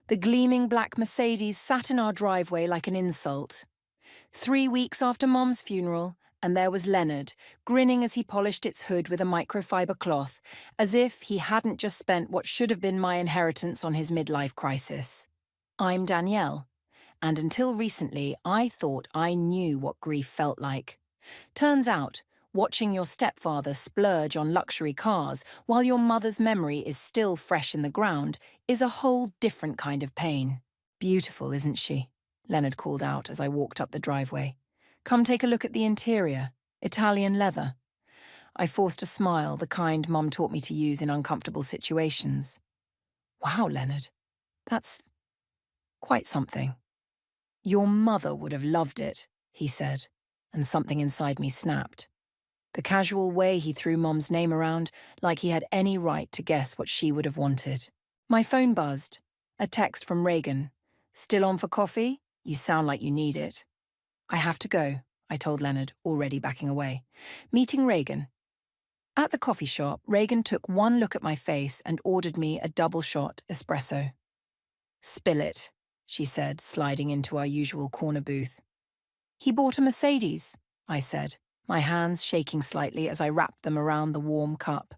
The gleaming black Mercedes sat in our driveway like an insult. 3 weeks after Mom's funeral, and there was Leonard, grinning as he polished its hood with a microfiber cloth, as if he hadn't just spent what should have been my inheritance on his midlife crisis. I'm Danielle, and until recently I thought I knew what grief felt like. Turns out, watching your stepfather splurge on luxury cars while your mother's memory is still fresh in the ground is a whole different kind of pain. Beautiful, isn't she? Leonard called out as I walked up the driveway. Come take a look at the interior. Italian leather. I forced a smile, the kind Mum taught me to use in uncomfortable situations. Wow, Leonard. That's quite something. Your mother would have loved it, he said, and something inside me snapped. The casual way he threw Mom's name around, like he had any right to guess what she would have wanted. My phone buzzed. A text from Reagan. Still on for coffee? You sound like you need it. I have to go, I told Leonard, already backing away. Meeting Reagan. At the coffee shop, Reagan took one look at my face and ordered me a double-shot espresso. Spill it, she said, sliding into our usual corner booth. He bought a Mercedes, I said, my hands shaking slightly as I wrapped them around the warm cup.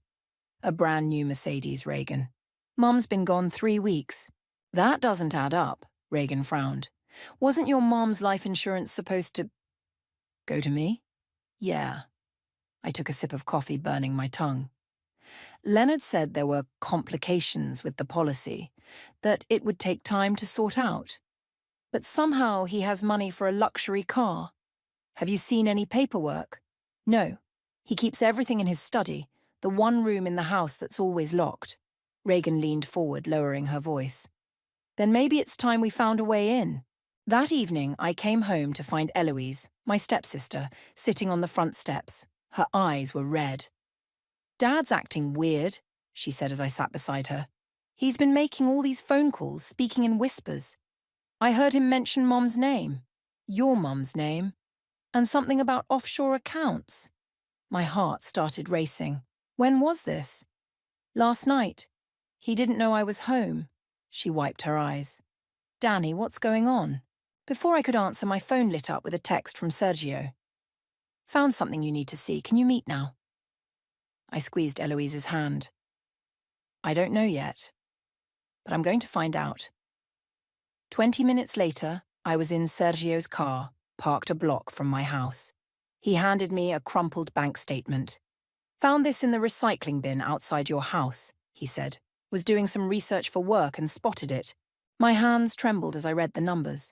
A brand new Mercedes, Reagan. Mum's been gone 3 weeks. That doesn't add up, Reagan frowned. Wasn't your mom's life insurance supposed to go to me? Yeah. I took a sip of coffee, burning my tongue. Leonard said there were complications with the policy, that it would take time to sort out. But somehow he has money for a luxury car. Have you seen any paperwork? No. He keeps everything in his study, the one room in the house that's always locked. Reagan leaned forward, lowering her voice. Then maybe it's time we found a way in. That evening, I came home to find Eloise, my stepsister, sitting on the front steps. Her eyes were red. Dad's acting weird, she said as I sat beside her. He's been making all these phone calls, speaking in whispers. I heard him mention Mom's name, your Mum's name, and something about offshore accounts. My heart started racing. When was this? Last night. He didn't know I was home. She wiped her eyes. Danny, what's going on? Before I could answer, my phone lit up with a text from Sergio. Found something you need to see. Can you meet now? I squeezed Eloise's hand. I don't know yet, but I'm going to find out. 20 minutes later, I was in Sergio's car, parked a block from my house. He handed me a crumpled bank statement. Found this in the recycling bin outside your house, he said. Was doing some research for work and spotted it. My hands trembled as I read the numbers.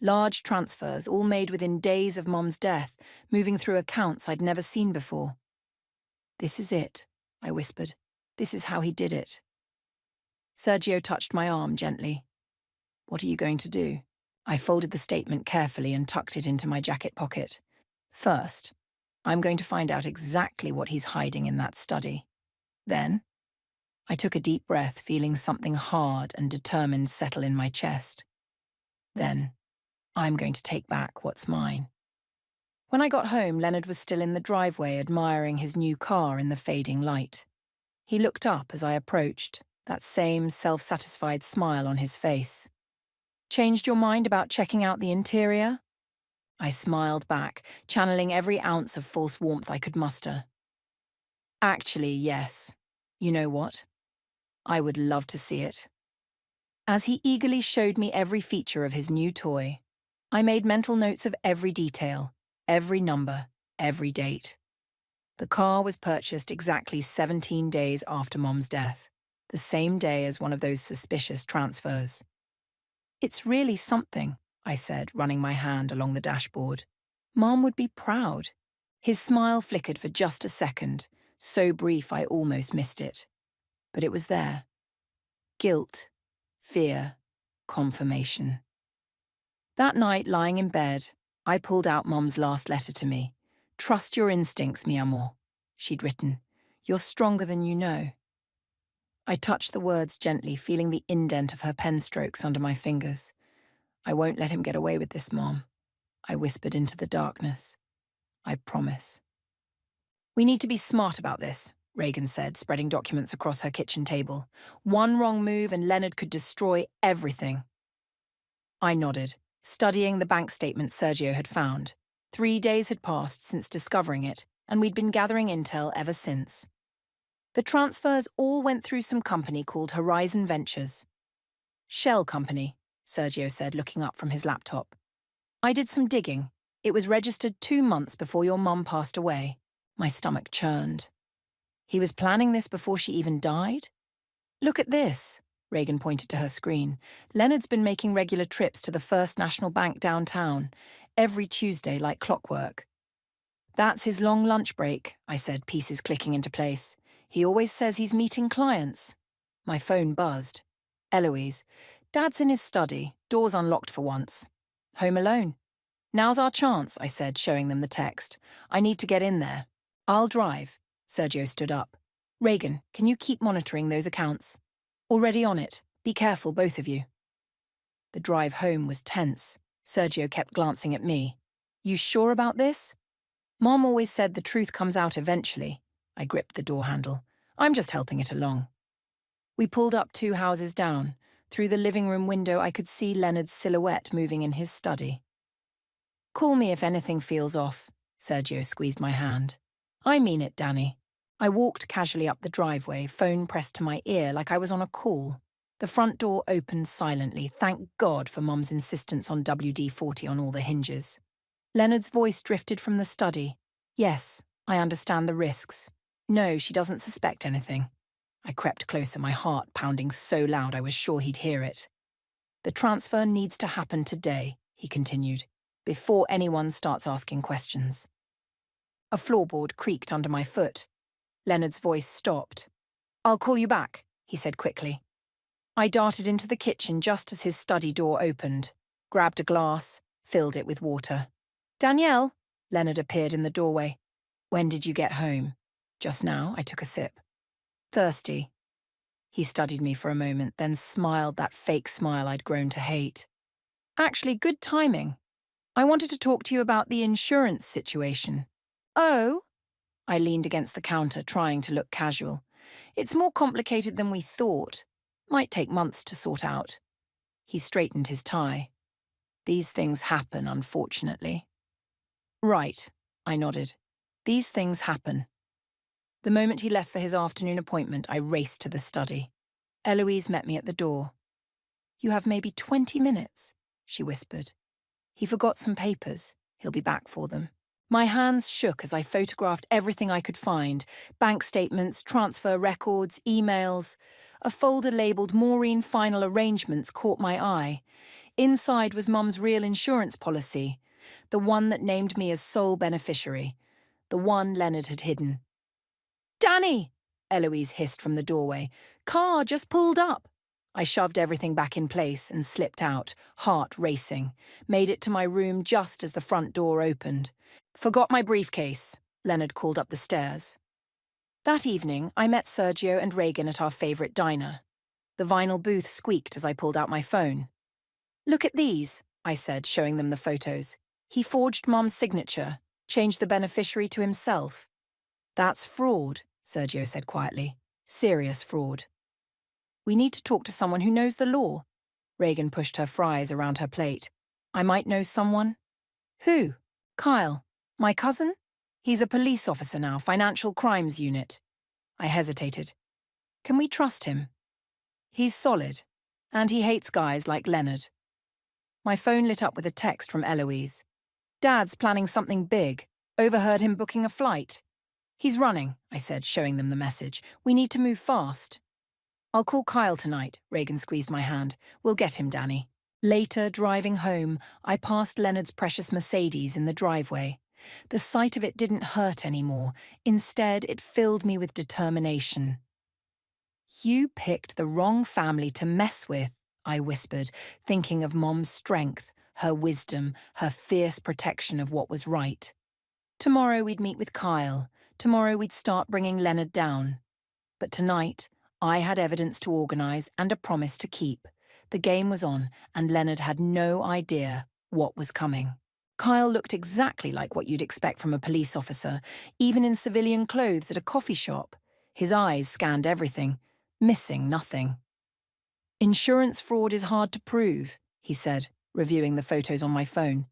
Large transfers, all made within days of Mom's death, moving through accounts I'd never seen before. This is it, I whispered. This is how he did it. Sergio touched my arm gently. What are you going to do? I folded the statement carefully and tucked it into my jacket pocket. First, I'm going to find out exactly what he's hiding in that study. Then, I took a deep breath, feeling something hard and determined settle in my chest. Then, I'm going to take back what's mine. When I got home, Leonard was still in the driveway admiring his new car in the fading light. He looked up as I approached, that same self-satisfied smile on his face. Changed your mind about checking out the interior? I smiled back, channeling every ounce of false warmth I could muster. Actually, yes. You know what? I would love to see it. As he eagerly showed me every feature of his new toy, I made mental notes of every detail, every number, every date. The car was purchased exactly 17 days after Mom's death, the same day as one of those suspicious transfers. It's really something, I said, running my hand along the dashboard. Mom would be proud. His smile flickered for just a second, so brief I almost missed it. But it was there. Guilt, fear, confirmation. That night, lying in bed, I pulled out Mom's last letter to me. Trust your instincts, mi amor, she'd written. You're stronger than you know. I touched the words gently, feeling the indent of her pen strokes under my fingers. I won't let him get away with this, Mom, I whispered into the darkness. I promise. We need to be smart about this, Reagan said, spreading documents across her kitchen table. One wrong move and Leonard could destroy everything. I nodded, studying the bank statement Sergio had found. 3 days had passed since discovering it, and we'd been gathering intel ever since. The transfers all went through some company called Horizon Ventures. Shell company, Sergio said, looking up from his laptop. I did some digging. It was registered 2 months before your mum passed away. My stomach churned. He was planning this before she even died? Look at this, Reagan pointed to her screen. Leonard's been making regular trips to the First National Bank downtown, every Tuesday like clockwork. That's his long lunch break, I said, pieces clicking into place. He always says he's meeting clients. My phone buzzed. Eloise. Dad's in his study, door's unlocked for once. Home alone. Now's our chance, I said, showing them the text. I need to get in there. I'll drive. Sergio stood up. Reagan, can you keep monitoring those accounts? Already on it. Be careful, both of you. The drive home was tense. Sergio kept glancing at me. You sure about this? Mom always said the truth comes out eventually. I gripped the door handle. I'm just helping it along. We pulled up 2 houses down. Through the living room window, I could see Leonard's silhouette moving in his study. Call me if anything feels off. Sergio squeezed my hand. I mean it, Danny. I walked casually up the driveway, phone pressed to my ear like I was on a call. The front door opened silently, thank God for Mum's insistence on WD-40 on all the hinges. Leonard's voice drifted from the study. Yes, I understand the risks. No, she doesn't suspect anything. I crept closer, my heart pounding so loud I was sure he'd hear it. The transfer needs to happen today, he continued, before anyone starts asking questions. A floorboard creaked under my foot. Leonard's voice stopped. I'll call you back, he said quickly. I darted into the kitchen just as his study door opened, grabbed a glass, filled it with water. Danielle, Leonard appeared in the doorway. When did you get home? Just now, I took a sip. Thirsty. He studied me for a moment, then smiled that fake smile I'd grown to hate. Actually, good timing. I wanted to talk to you about the insurance situation. Oh? I leaned against the counter, trying to look casual. It's more complicated than we thought. Might take months to sort out. He straightened his tie. These things happen, unfortunately. Right, I nodded. These things happen. The moment he left for his afternoon appointment, I raced to the study. Eloise met me at the door. You have maybe 20 minutes, she whispered. He forgot some papers. He'll be back for them. My hands shook as I photographed everything I could find. Bank statements, transfer records, emails. A folder labelled Maureen Final Arrangements caught my eye. Inside was Mum's real insurance policy, the one that named me as sole beneficiary, the one Leonard had hidden. Danny! Eloise hissed from the doorway. Car just pulled up. I shoved everything back in place and slipped out, heart racing. Made it to my room just as the front door opened. Forgot my briefcase, Leonard called up the stairs. That evening, I met Sergio and Reagan at our favourite diner. The vinyl booth squeaked as I pulled out my phone. Look at these, I said, showing them the photos. He forged Mum's signature, changed the beneficiary to himself. That's fraud, Sergio said quietly. Serious fraud. We need to talk to someone who knows the law. Reagan pushed her fries around her plate. I might know someone. Who? Kyle. My cousin? He's a police officer now, Financial Crimes Unit. I hesitated. Can we trust him? He's solid, and he hates guys like Leonard. My phone lit up with a text from Eloise. Dad's planning something big. Overheard him booking a flight. He's running, I said, showing them the message. We need to move fast. I'll call Kyle tonight, Reagan squeezed my hand. We'll get him, Danny. Later, driving home, I passed Leonard's precious Mercedes in the driveway. The sight of it didn't hurt anymore. Instead, it filled me with determination. You picked the wrong family to mess with, I whispered, thinking of Mom's strength, her wisdom, her fierce protection of what was right. Tomorrow we'd meet with Kyle. Tomorrow we'd start bringing Leonard down. But tonight, I had evidence to organise and a promise to keep. The game was on, and Leonard had no idea what was coming. Kyle looked exactly like what you'd expect from a police officer, even in civilian clothes at a coffee shop. His eyes scanned everything, missing nothing. "Insurance fraud is hard to prove," he said, reviewing the photos on my phone.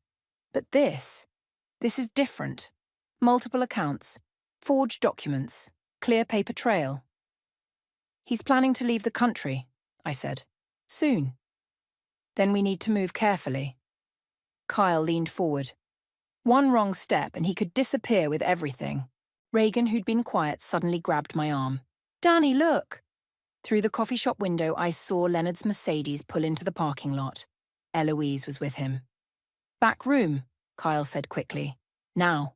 "But this is different. Multiple accounts, forged documents, clear paper trail." "He's planning to leave the country," I said. "Soon. Then we need to move carefully." Kyle leaned forward. One wrong step and he could disappear with everything. Reagan, who'd been quiet, suddenly grabbed my arm. "Danny, look!" Through the coffee shop window, I saw Leonard's Mercedes pull into the parking lot. Eloise was with him. "Back room," Kyle said quickly. "Now."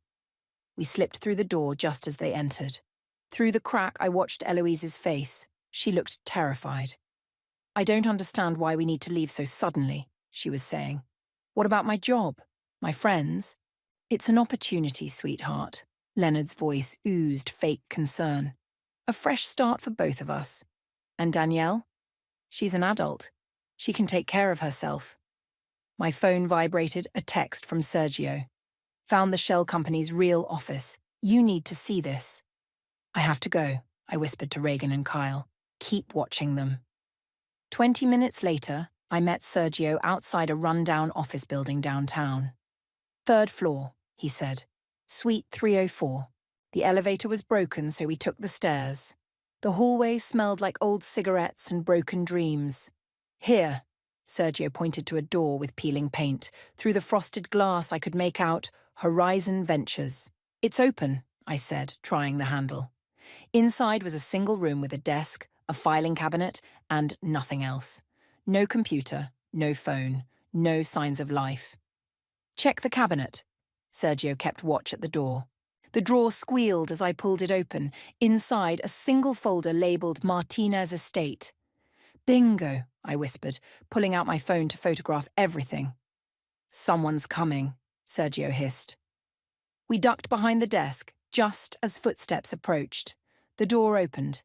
We slipped through the door just as they entered. Through the crack, I watched Eloise's face. She looked terrified. "I don't understand why we need to leave so suddenly," she was saying. "What about my job? My friends?" "It's an opportunity, sweetheart." Leonard's voice oozed fake concern. "A fresh start for both of us. And Danielle? She's an adult. She can take care of herself." My phone vibrated, a text from Sergio. "Found the shell company's real office. You need to see this." "I have to go," I whispered to Reagan and Kyle. "Keep watching them." 20 minutes later, I met Sergio outside a rundown office building downtown. "Third floor," he said. "Suite 304. The elevator was broken, so we took the stairs. The hallway smelled like old cigarettes and broken dreams. Here," Sergio pointed to a door with peeling paint. Through the frosted glass, I could make out Horizon Ventures. "It's open," I said, trying the handle. Inside was a single room with a desk, a filing cabinet, and nothing else. No computer, no phone, no signs of life. "Check the cabinet." Sergio kept watch at the door. The drawer squealed as I pulled it open. Inside, a single folder labelled Martinez Estate. "Bingo," I whispered, pulling out my phone to photograph everything. "Someone's coming," Sergio hissed. We ducked behind the desk, just as footsteps approached. The door opened.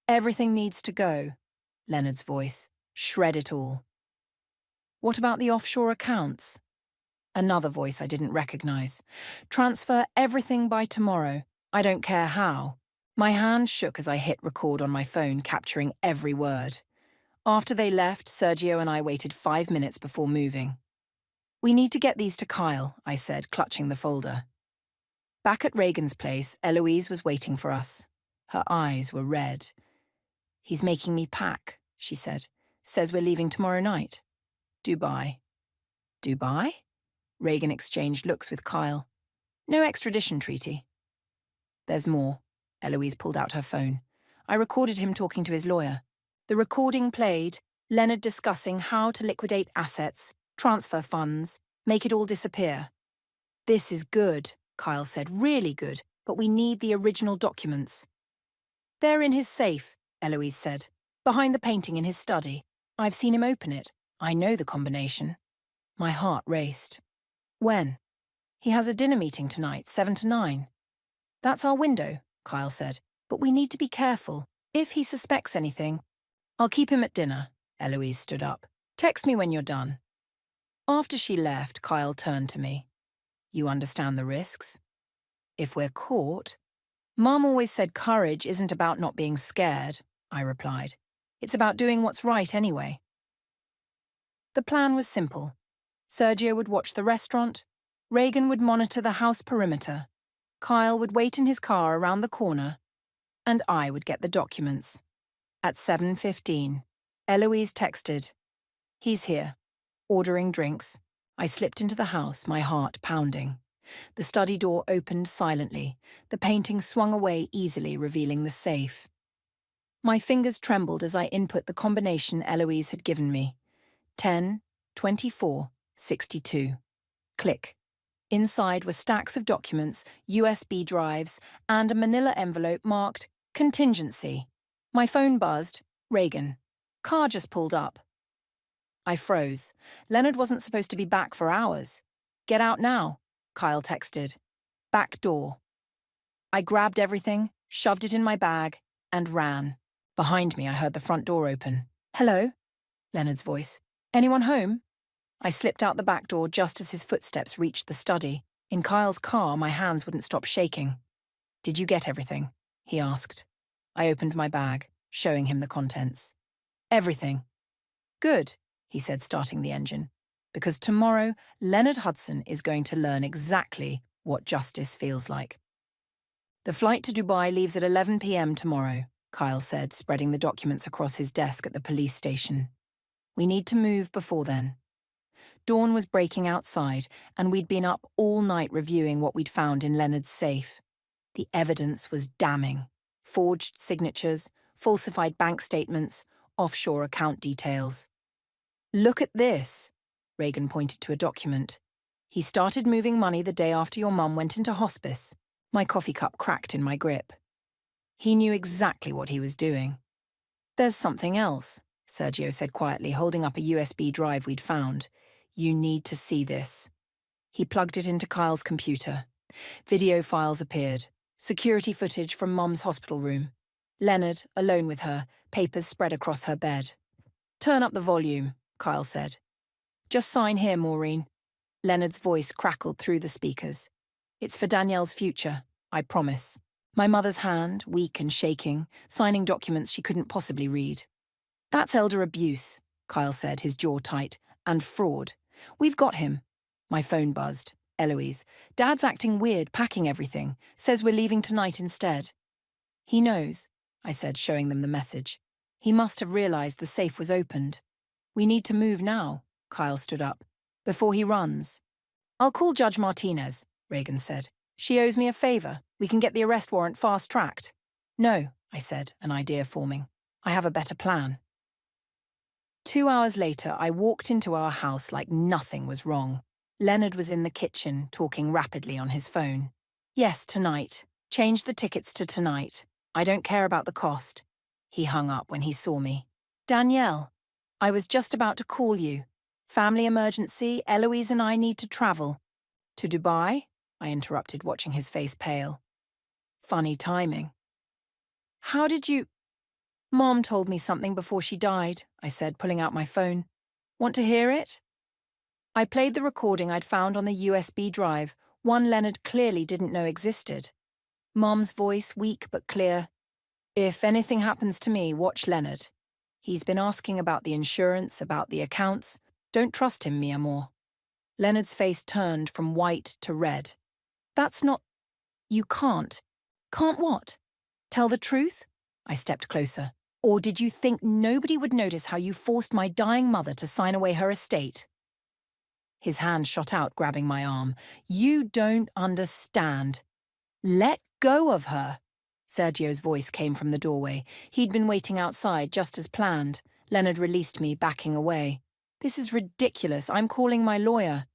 "Everything needs to go," Leonard's voice. "Shred it all." "What about the offshore accounts?" Another voice I didn't recognize. "Transfer everything by tomorrow. I don't care how." My hand shook as I hit record on my phone, capturing every word. After they left, Sergio and I waited 5 minutes before moving. "We need to get these to Kyle," I said, clutching the folder. Back at Reagan's place, Eloise was waiting for us. Her eyes were red. "He's making me pack," she said. "Says we're leaving tomorrow night. Dubai." "Dubai?" Reagan exchanged looks with Kyle. "No extradition treaty." "There's more." Eloise pulled out her phone. I recorded him talking to his lawyer. The recording played, Leonard discussing how to liquidate assets, transfer funds, make it all disappear. "This is good," Kyle said, "really good, but we need the original documents." "They're in his safe," Eloise said, "behind the painting in his study. I've seen him open it. I know the combination." My heart raced. "When?" "He has a dinner meeting tonight, 7 to 9. "That's our window," Kyle said, "but we need to be careful. If he suspects anything—" "I'll keep him at dinner," Eloise stood up. "Text me when you're done." After she left, Kyle turned to me. "You understand the risks?" "If we're caught—" "Mom always said courage isn't about not being scared," I replied. "It's about doing what's right anyway." The plan was simple. Sergio would watch the restaurant, Reagan would monitor the house perimeter, Kyle would wait in his car around the corner, and I would get the documents. At 7:15, Eloise texted, "He's here, ordering drinks." I slipped into the house, my heart pounding. The study door opened silently. The painting swung away easily, revealing the safe. My fingers trembled as I input the combination Eloise had given me. 10, 24, 62. Click. Inside were stacks of documents, USB drives, and a manila envelope marked Contingency. My phone buzzed. Reagan. "Car just pulled up." I froze. Leonard wasn't supposed to be back for hours. "Get out now," Kyle texted. "Back door." I grabbed everything, shoved it in my bag, and ran. Behind me, I heard the front door open. "Hello?" Leonard's voice. "Anyone home?" I slipped out the back door just as his footsteps reached the study. In Kyle's car, my hands wouldn't stop shaking. "Did you get everything?" he asked. I opened my bag, showing him the contents. Everything. Good, he said, starting the engine. Because tomorrow, Leonard Hudson is going to learn exactly what justice feels like. The flight to Dubai leaves at 11 p.m. tomorrow, Kyle said, spreading the documents across his desk at the police station. We need to move before then. Dawn was breaking outside, and we'd been up all night reviewing what we'd found in Leonard's safe. The evidence was damning. Forged signatures, falsified bank statements, offshore account details. Look at this, Reagan pointed to a document. He started moving money the day after your mum went into hospice. My coffee cup cracked in my grip. He knew exactly what he was doing. There's something else, Sergio said quietly, holding up a USB drive we'd found. You need to see this. He plugged it into Kyle's computer. Video files appeared. Security footage from Mom's hospital room. Leonard, alone with her, papers spread across her bed. Turn up the volume, Kyle said. Just sign here, Maureen. Leonard's voice crackled through the speakers. It's for Danielle's future, I promise. My mother's hand, weak and shaking, signing documents she couldn't possibly read. That's elder abuse, Kyle said, his jaw tight, and fraud. We've got him. My phone buzzed. Eloise. Dad's acting weird, packing everything. Says we're leaving tonight instead. He knows, I said, showing them the message. He must have realized the safe was opened. We need to move now, Kyle stood up, before he runs. I'll call Judge Martinez, Reagan said. She owes me a favor. We can get the arrest warrant fast-tracked. No, I said, an idea forming. I have a better plan. 2 hours later, I walked into our house like nothing was wrong. Leonard was in the kitchen, talking rapidly on his phone. Yes, tonight. Change the tickets to tonight. I don't care about the cost. He hung up when he saw me. Danielle, I was just about to call you. Family emergency, Eloise and I need to travel. To Dubai? I interrupted, watching his face pale. Funny timing. How did you... Mom told me something before she died, I said, pulling out my phone. Want to hear it? I played the recording I'd found on the USB drive, one Leonard clearly didn't know existed. Mom's voice, weak but clear. If anything happens to me, watch Leonard. He's been asking about the insurance, about the accounts. Don't trust him, mi amor. Leonard's face turned from white to red. That's not... You can't. Can't what? Tell the truth? I stepped closer. Or did you think nobody would notice how you forced my dying mother to sign away her estate? His hand shot out, grabbing my arm. You don't understand. Let go of her. Sergio's voice came from the doorway. He'd been waiting outside, just as planned. Leonard released me, backing away. This is ridiculous. I'm calling my lawyer.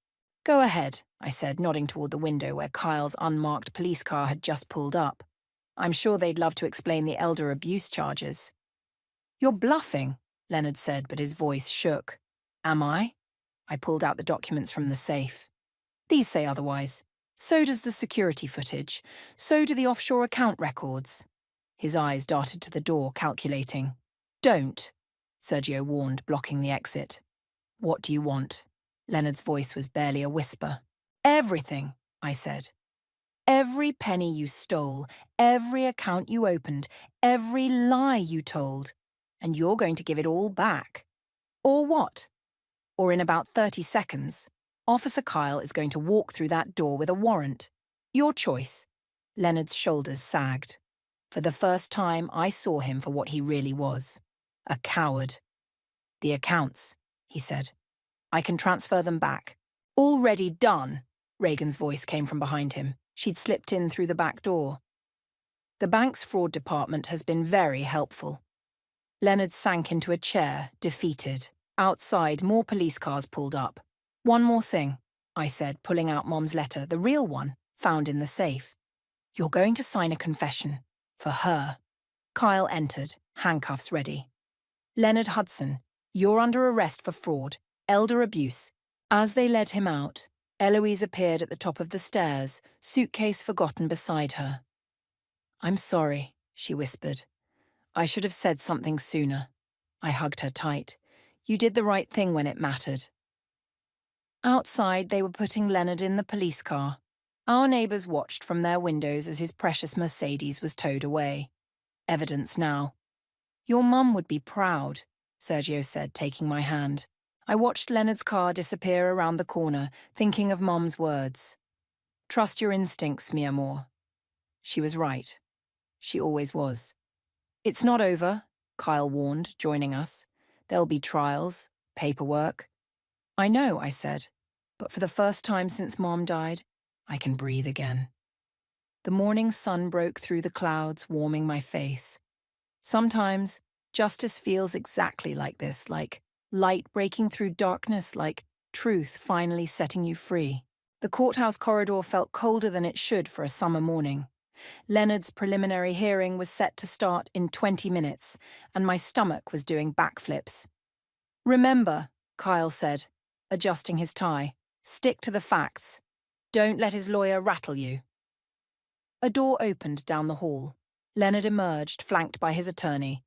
Go ahead, I said, nodding toward the window where Kyle's unmarked police car had just pulled up. I'm sure they'd love to explain the elder abuse charges. You're bluffing, Leonard said, but his voice shook. Am I? I pulled out the documents from the safe. These say otherwise. So does the security footage. So do the offshore account records. His eyes darted to the door, calculating. Don't, Sergio warned, blocking the exit. What do you want? Leonard's voice was barely a whisper. Everything, I said. Every penny you stole, every account you opened, every lie you told. And you're going to give it all back. Or what? Or in about 30 seconds, Officer Kyle is going to walk through that door with a warrant. Your choice. Leonard's shoulders sagged. For the first time, I saw him for what he really was. A coward. The accounts, he said. I can transfer them back. Already done, Reagan's voice came from behind him. She'd slipped in through the back door. The bank's fraud department has been very helpful. Leonard sank into a chair, defeated. Outside, more police cars pulled up. One more thing, I said, pulling out Mom's letter, the real one, found in the safe. You're going to sign a confession. For her. Kyle entered, handcuffs ready. Leonard Hudson, you're under arrest for fraud, elder abuse. As they led him out, Eloise appeared at the top of the stairs, suitcase forgotten beside her. I'm sorry, she whispered. I should have said something sooner. I hugged her tight. You did the right thing when it mattered. Outside, they were putting Leonard in the police car. Our neighbours watched from their windows as his precious Mercedes was towed away. Evidence now. Your mum would be proud, Sergio said, taking my hand. I watched Leonard's car disappear around the corner, thinking of Mum's words. Trust your instincts, mi amor. She was right. She always was. It's not over, Kyle warned, joining us. There'll be trials, paperwork. I know, I said, but for the first time since Mom died, I can breathe again. The morning sun broke through the clouds, warming my face. Sometimes, justice feels exactly like this, like light breaking through darkness, like truth finally setting you free. The courthouse corridor felt colder than it should for a summer morning. Leonard's preliminary hearing was set to start in 20 minutes, and my stomach was doing backflips. Remember, Kyle said, adjusting his tie, stick to the facts. Don't let his lawyer rattle you. A door opened down the hall. Leonard emerged, flanked by his attorney.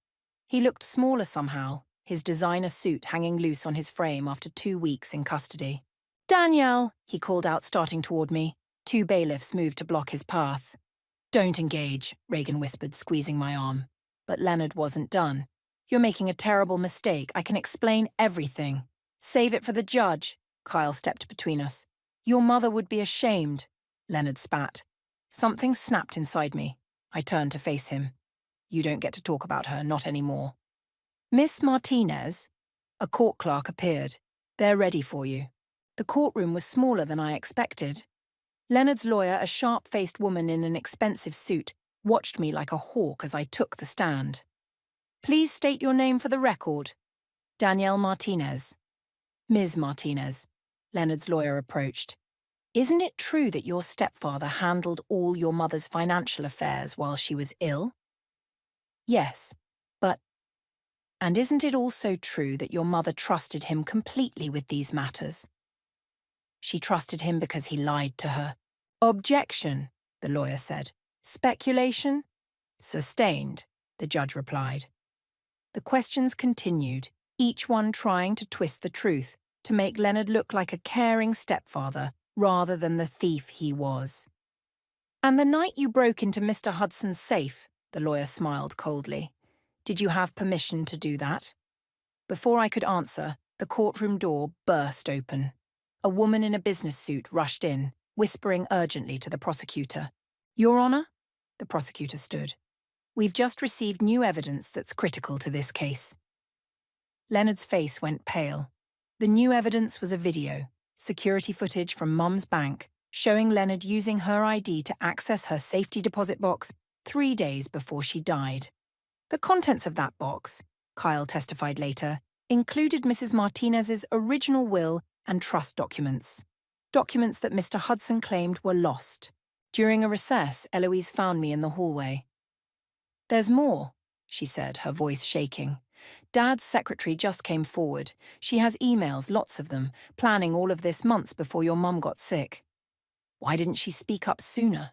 He looked smaller somehow, his designer suit hanging loose on his frame after 2 weeks in custody. Danielle, he called out, starting toward me. 2 bailiffs moved to block his path. Don't engage, Reagan whispered, squeezing my arm. But Leonard wasn't done. You're making a terrible mistake. I can explain everything. Save it for the judge, Kyle stepped between us. Your mother would be ashamed, Leonard spat. Something snapped inside me. I turned to face him. You don't get to talk about her, not anymore. Miss Martinez? A court clerk appeared. They're ready for you. The courtroom was smaller than I expected. Leonard's lawyer, a sharp-faced woman in an expensive suit, watched me like a hawk as I took the stand. Please state your name for the record. Danielle Martinez. Ms. Martinez. Leonard's lawyer approached. Isn't it true that your stepfather handled all your mother's financial affairs while she was ill? Yes, but... And isn't it also true that your mother trusted him completely with these matters? She trusted him because he lied to her. Objection, the lawyer said. Speculation? Sustained, the judge replied. The questions continued, each one trying to twist the truth, to make Leonard look like a caring stepfather rather than the thief he was. And the night you broke into Mr. Hudson's safe, the lawyer smiled coldly. Did you have permission to do that? Before I could answer, the courtroom door burst open. A woman in a business suit rushed in, whispering urgently to the prosecutor. Your Honor? The prosecutor stood. We've just received new evidence that's critical to this case. Leonard's face went pale. The new evidence was a video, security footage from Mum's bank, showing Leonard using her ID to access her safety deposit box 3 days before she died. The contents of that box, Kyle testified later, included Mrs. Martinez's original will and trust documents. Documents that Mr. Hudson claimed were lost. During a recess, Eloise found me in the hallway. There's more, she said, her voice shaking. Dad's secretary just came forward. She has emails, lots of them, planning all of this months before your mum got sick. Why didn't she speak up sooner?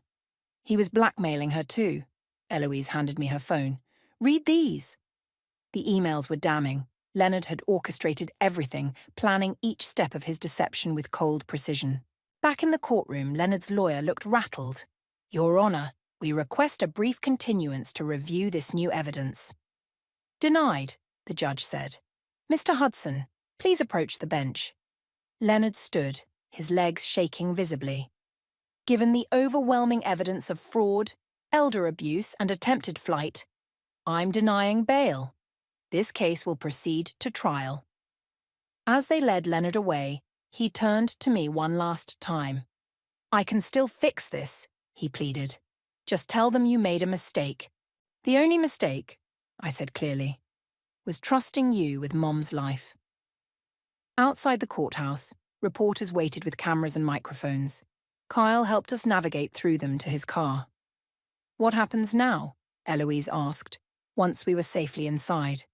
He was blackmailing her too. Eloise handed me her phone. Read these. The emails were damning. Leonard had orchestrated everything, planning each step of his deception with cold precision. Back in the courtroom, Leonard's lawyer looked rattled. Your Honor, we request a brief continuance to review this new evidence. Denied, the judge said. Mr. Hudson, please approach the bench. Leonard stood, his legs shaking visibly. Given the overwhelming evidence of fraud, elder abuse, and attempted flight, I'm denying bail. This case will proceed to trial. As they led Leonard away, he turned to me one last time. I can still fix this, he pleaded. Just tell them you made a mistake. The only mistake, I said clearly, was trusting you with Mom's life. Outside the courthouse, reporters waited with cameras and microphones. Kyle helped us navigate through them to his car. What happens now? Eloise asked, once we were safely inside.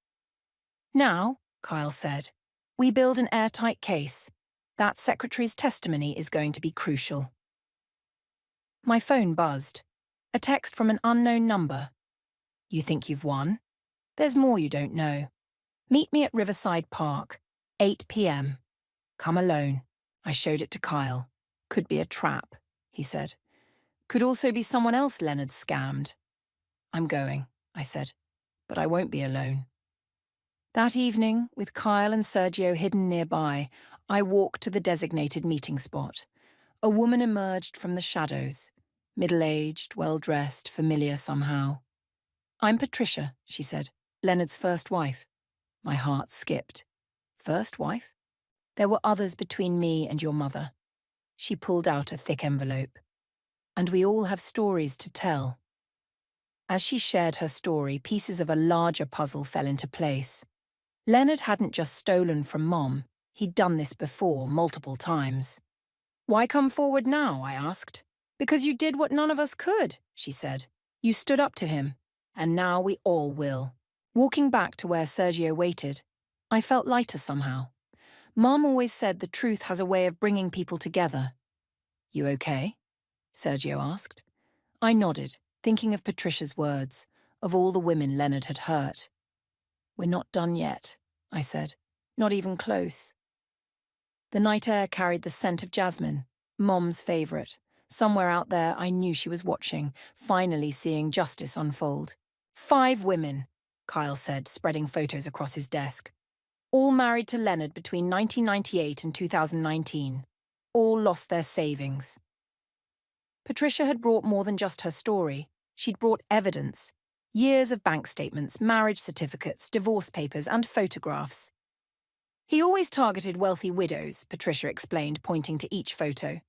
Now, Kyle said, we build an airtight case. That secretary's testimony is going to be crucial. My phone buzzed. A text from an unknown number. You think you've won? There's more you don't know. Meet me at Riverside Park, 8 p.m. Come alone. I showed it to Kyle. Could be a trap, he said. Could also be someone else Leonard scammed. I'm going. I said, but I won't be alone. That evening, with Kyle and Sergio hidden nearby, I walked to the designated meeting spot. A woman emerged from the shadows, middle-aged, well-dressed, familiar somehow. "I'm Patricia," she said, "Leonard's first wife." My heart skipped. First wife? There were others between me and your mother. She pulled out a thick envelope. And we all have stories to tell. As she shared her story, pieces of a larger puzzle fell into place. Leonard hadn't just stolen from Mom. He'd done this before, multiple times. "Why come forward now?" I asked. "Because you did what none of us could," she said. "You stood up to him, and now we all will." Walking back to where Sergio waited, I felt lighter somehow. Mom always said the truth has a way of bringing people together. "You okay?" Sergio asked. I nodded, thinking of Patricia's words, of all the women Leonard had hurt. "We're not done yet," I said. "Not even close." The night air carried the scent of jasmine, Mom's favourite. Somewhere out there I knew she was watching, finally seeing justice unfold. 5 women, Kyle said, spreading photos across his desk. All married to Leonard between 1998 and 2019. All lost their savings. Patricia had brought more than just her story. She'd brought evidence. Years of bank statements, marriage certificates, divorce papers, and photographs. "He always targeted wealthy widows," Patricia explained, pointing to each photo.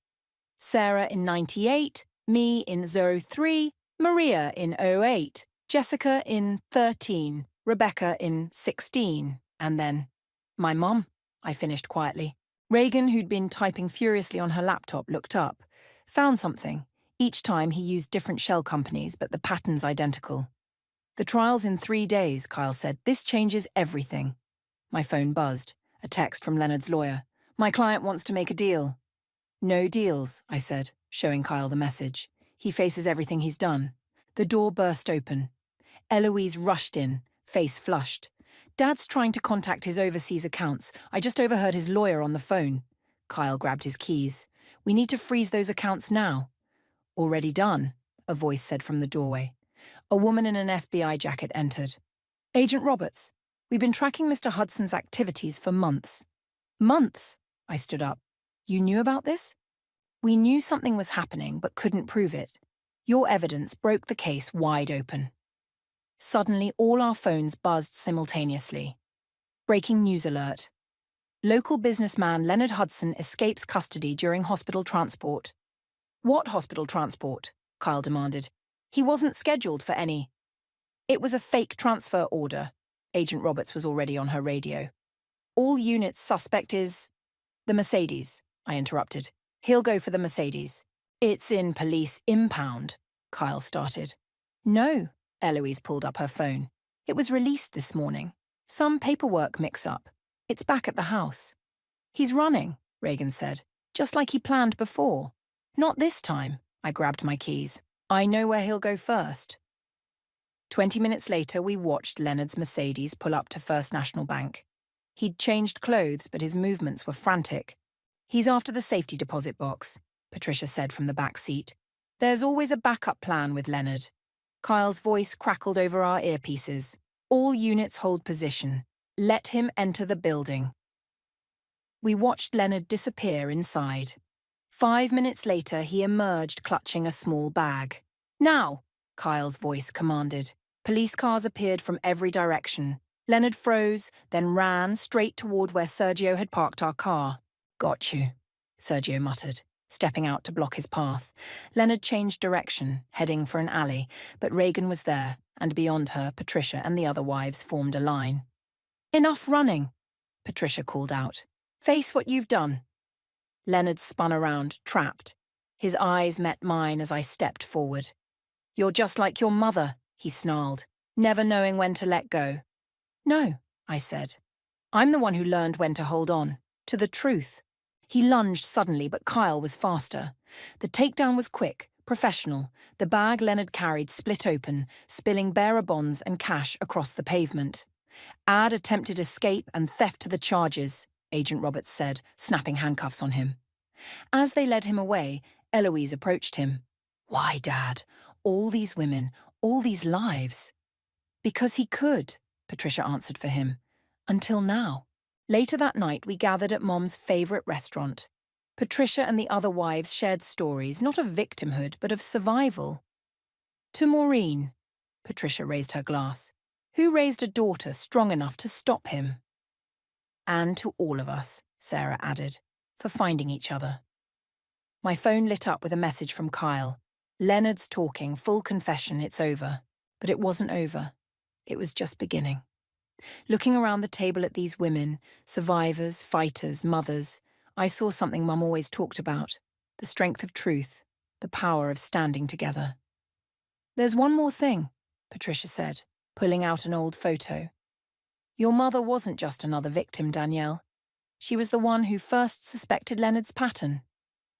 "Sarah in 98, me in 03, Maria in 08, Jessica in 13, Rebecca in 16, and then my mum," I finished quietly. Reagan, who'd been typing furiously on her laptop, looked up. Found something. Each time he used different shell companies, but the pattern's identical. "The trial's in 3 days," Kyle said. "This changes everything." My phone buzzed. A text from Leonard's lawyer. "My client wants to make a deal." "No deals," I said, showing Kyle the message. "He faces everything he's done." The door burst open. Eloise rushed in, face flushed. "Dad's trying to contact his overseas accounts. I just overheard his lawyer on the phone." Kyle grabbed his keys. "We need to freeze those accounts now." "Already done," a voice said from the doorway. A woman in an FBI jacket entered. "Agent Roberts, we've been tracking Mr. Hudson's activities for months." "Months?" I stood up. "You knew about this?" "We knew something was happening, but couldn't prove it. Your evidence broke the case wide open." Suddenly, all our phones buzzed simultaneously. Breaking news alert. Local businessman Leonard Hudson escapes custody during hospital transport. "What hospital transport?" Kyle demanded. "He wasn't scheduled for any." "It was a fake transfer order." Agent Roberts was already on her radio. "All units suspect is—" "The Mercedes," I interrupted. "He'll go for the Mercedes." "It's in police impound," Kyle started. "No," Eloise pulled up her phone. "It was released this morning. Some paperwork mix-up. It's back at the house." "He's running," Reagan said, "just like he planned before." "Not this time," I grabbed my keys. "I know where he'll go first." 20 minutes later, we watched Leonard's Mercedes pull up to First National Bank. He'd changed clothes, but his movements were frantic. "He's after the safety deposit box," Patricia said from the back seat. "There's always a backup plan with Leonard." Kyle's voice crackled over our earpieces. "All units hold position. Let him enter the building." We watched Leonard disappear inside. 5 minutes later, he emerged clutching a small bag. "Now!" Kyle's voice commanded. Police cars appeared from every direction. Leonard froze, then ran straight toward where Sergio had parked our car. "Got you," Sergio muttered, stepping out to block his path. Leonard changed direction, heading for an alley, but Reagan was there, and beyond her, Patricia and the other wives formed a line. "Enough running," Patricia called out. "Face what you've done." Leonard spun around, trapped. His eyes met mine as I stepped forward. "You're just like your mother," he snarled, never knowing when to let go. "No," I said. "I'm the one who learned when to hold on, to the truth." He lunged suddenly, but Kyle was faster. The takedown was quick, professional. The bag Leonard carried split open, spilling bearer bonds and cash across the pavement. "Add attempted escape and theft to the charges," Agent Roberts said, snapping handcuffs on him. As they led him away, Eloise approached him. "Why, Dad? All these women, all these lives." Because he could, Patricia answered for him. Until now. Later that night, we gathered at Mom's favourite restaurant. Patricia and the other wives shared stories, not of victimhood, but of survival. To Maureen, Patricia raised her glass, who raised a daughter strong enough to stop him. And to all of us, Sarah added, for finding each other. My phone lit up with a message from Kyle. Leonard's talking, full confession, it's over. But it wasn't over. It was just beginning. Looking around the table at these women, survivors, fighters, mothers, I saw something Mum always talked about, the strength of truth, the power of standing together. There's one more thing, Patricia said, pulling out an old photo. Your mother wasn't just another victim, Danielle. She was the one who first suspected Leonard's pattern.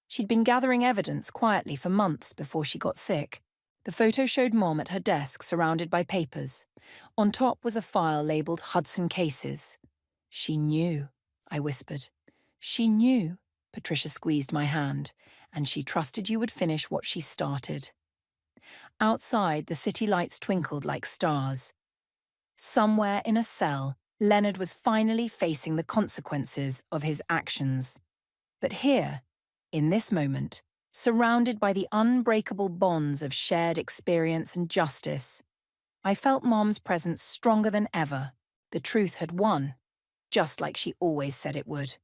She'd been gathering evidence quietly for months before she got sick. The photo showed Mom at her desk, surrounded by papers. On top was a file labelled Hudson Cases. She knew, I whispered. She knew, Patricia squeezed my hand, and she trusted you would finish what she started. Outside, the city lights twinkled like stars. Somewhere in a cell, Leonard was finally facing the consequences of his actions. But here, in this moment, surrounded by the unbreakable bonds of shared experience and justice, I felt Mom's presence stronger than ever. The truth had won, just like she always said it would.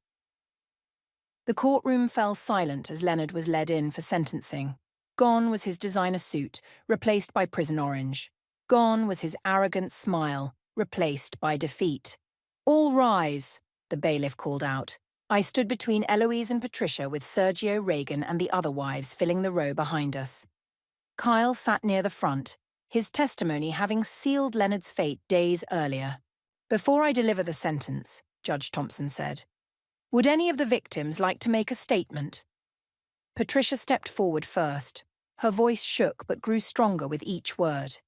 The courtroom fell silent as Leonard was led in for sentencing. Gone was his designer suit, replaced by prison orange. Gone was his arrogant smile, replaced by defeat. All rise, the bailiff called out. I stood between Eloise and Patricia with Sergio, Reagan and the other wives filling the row behind us. Kyle sat near the front, his testimony having sealed Leonard's fate days earlier. Before I deliver the sentence, Judge Thompson said, would any of the victims like to make a statement? Patricia stepped forward first. Her voice shook but grew stronger with each word.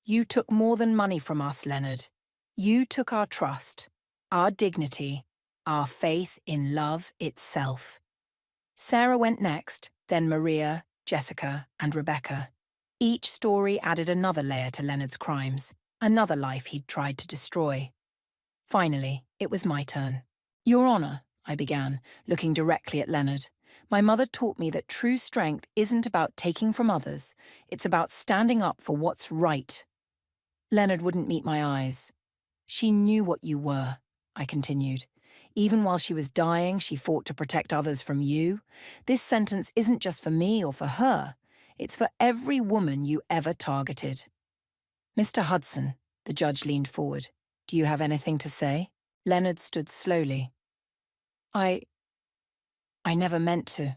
You took more than money from us, Leonard. You took our trust, our dignity, our faith in love itself. Sarah went next, then Maria, Jessica, and Rebecca. Each story added another layer to Leonard's crimes, another life he'd tried to destroy. Finally, it was my turn. Your Honour, I began, looking directly at Leonard. My mother taught me that true strength isn't about taking from others, it's about standing up for what's right. Leonard wouldn't meet my eyes. She knew what you were, I continued. Even while she was dying, she fought to protect others from you. This sentence isn't just for me or for her. It's for every woman you ever targeted. Mr. Hudson, the judge leaned forward. Do you have anything to say? Leonard stood slowly. I never meant to.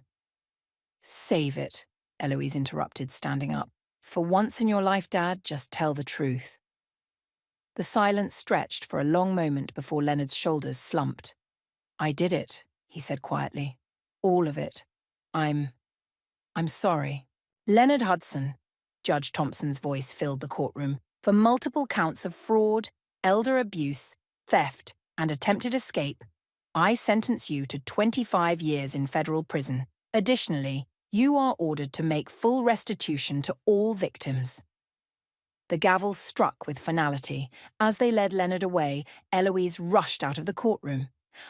Save it, Eloise interrupted, standing up. For once in your life, Dad, just tell the truth. The silence stretched for a long moment before Leonard's shoulders slumped. I did it, he said quietly. All of it. I'm sorry. Leonard Hudson, Judge Thompson's voice filled the courtroom, for multiple counts of fraud, elder abuse, theft, and attempted escape, I sentence you to 25 years in federal prison. Additionally, you are ordered to make full restitution to all victims. The gavel struck with finality. As they led Leonard away, Eloise rushed out of the courtroom.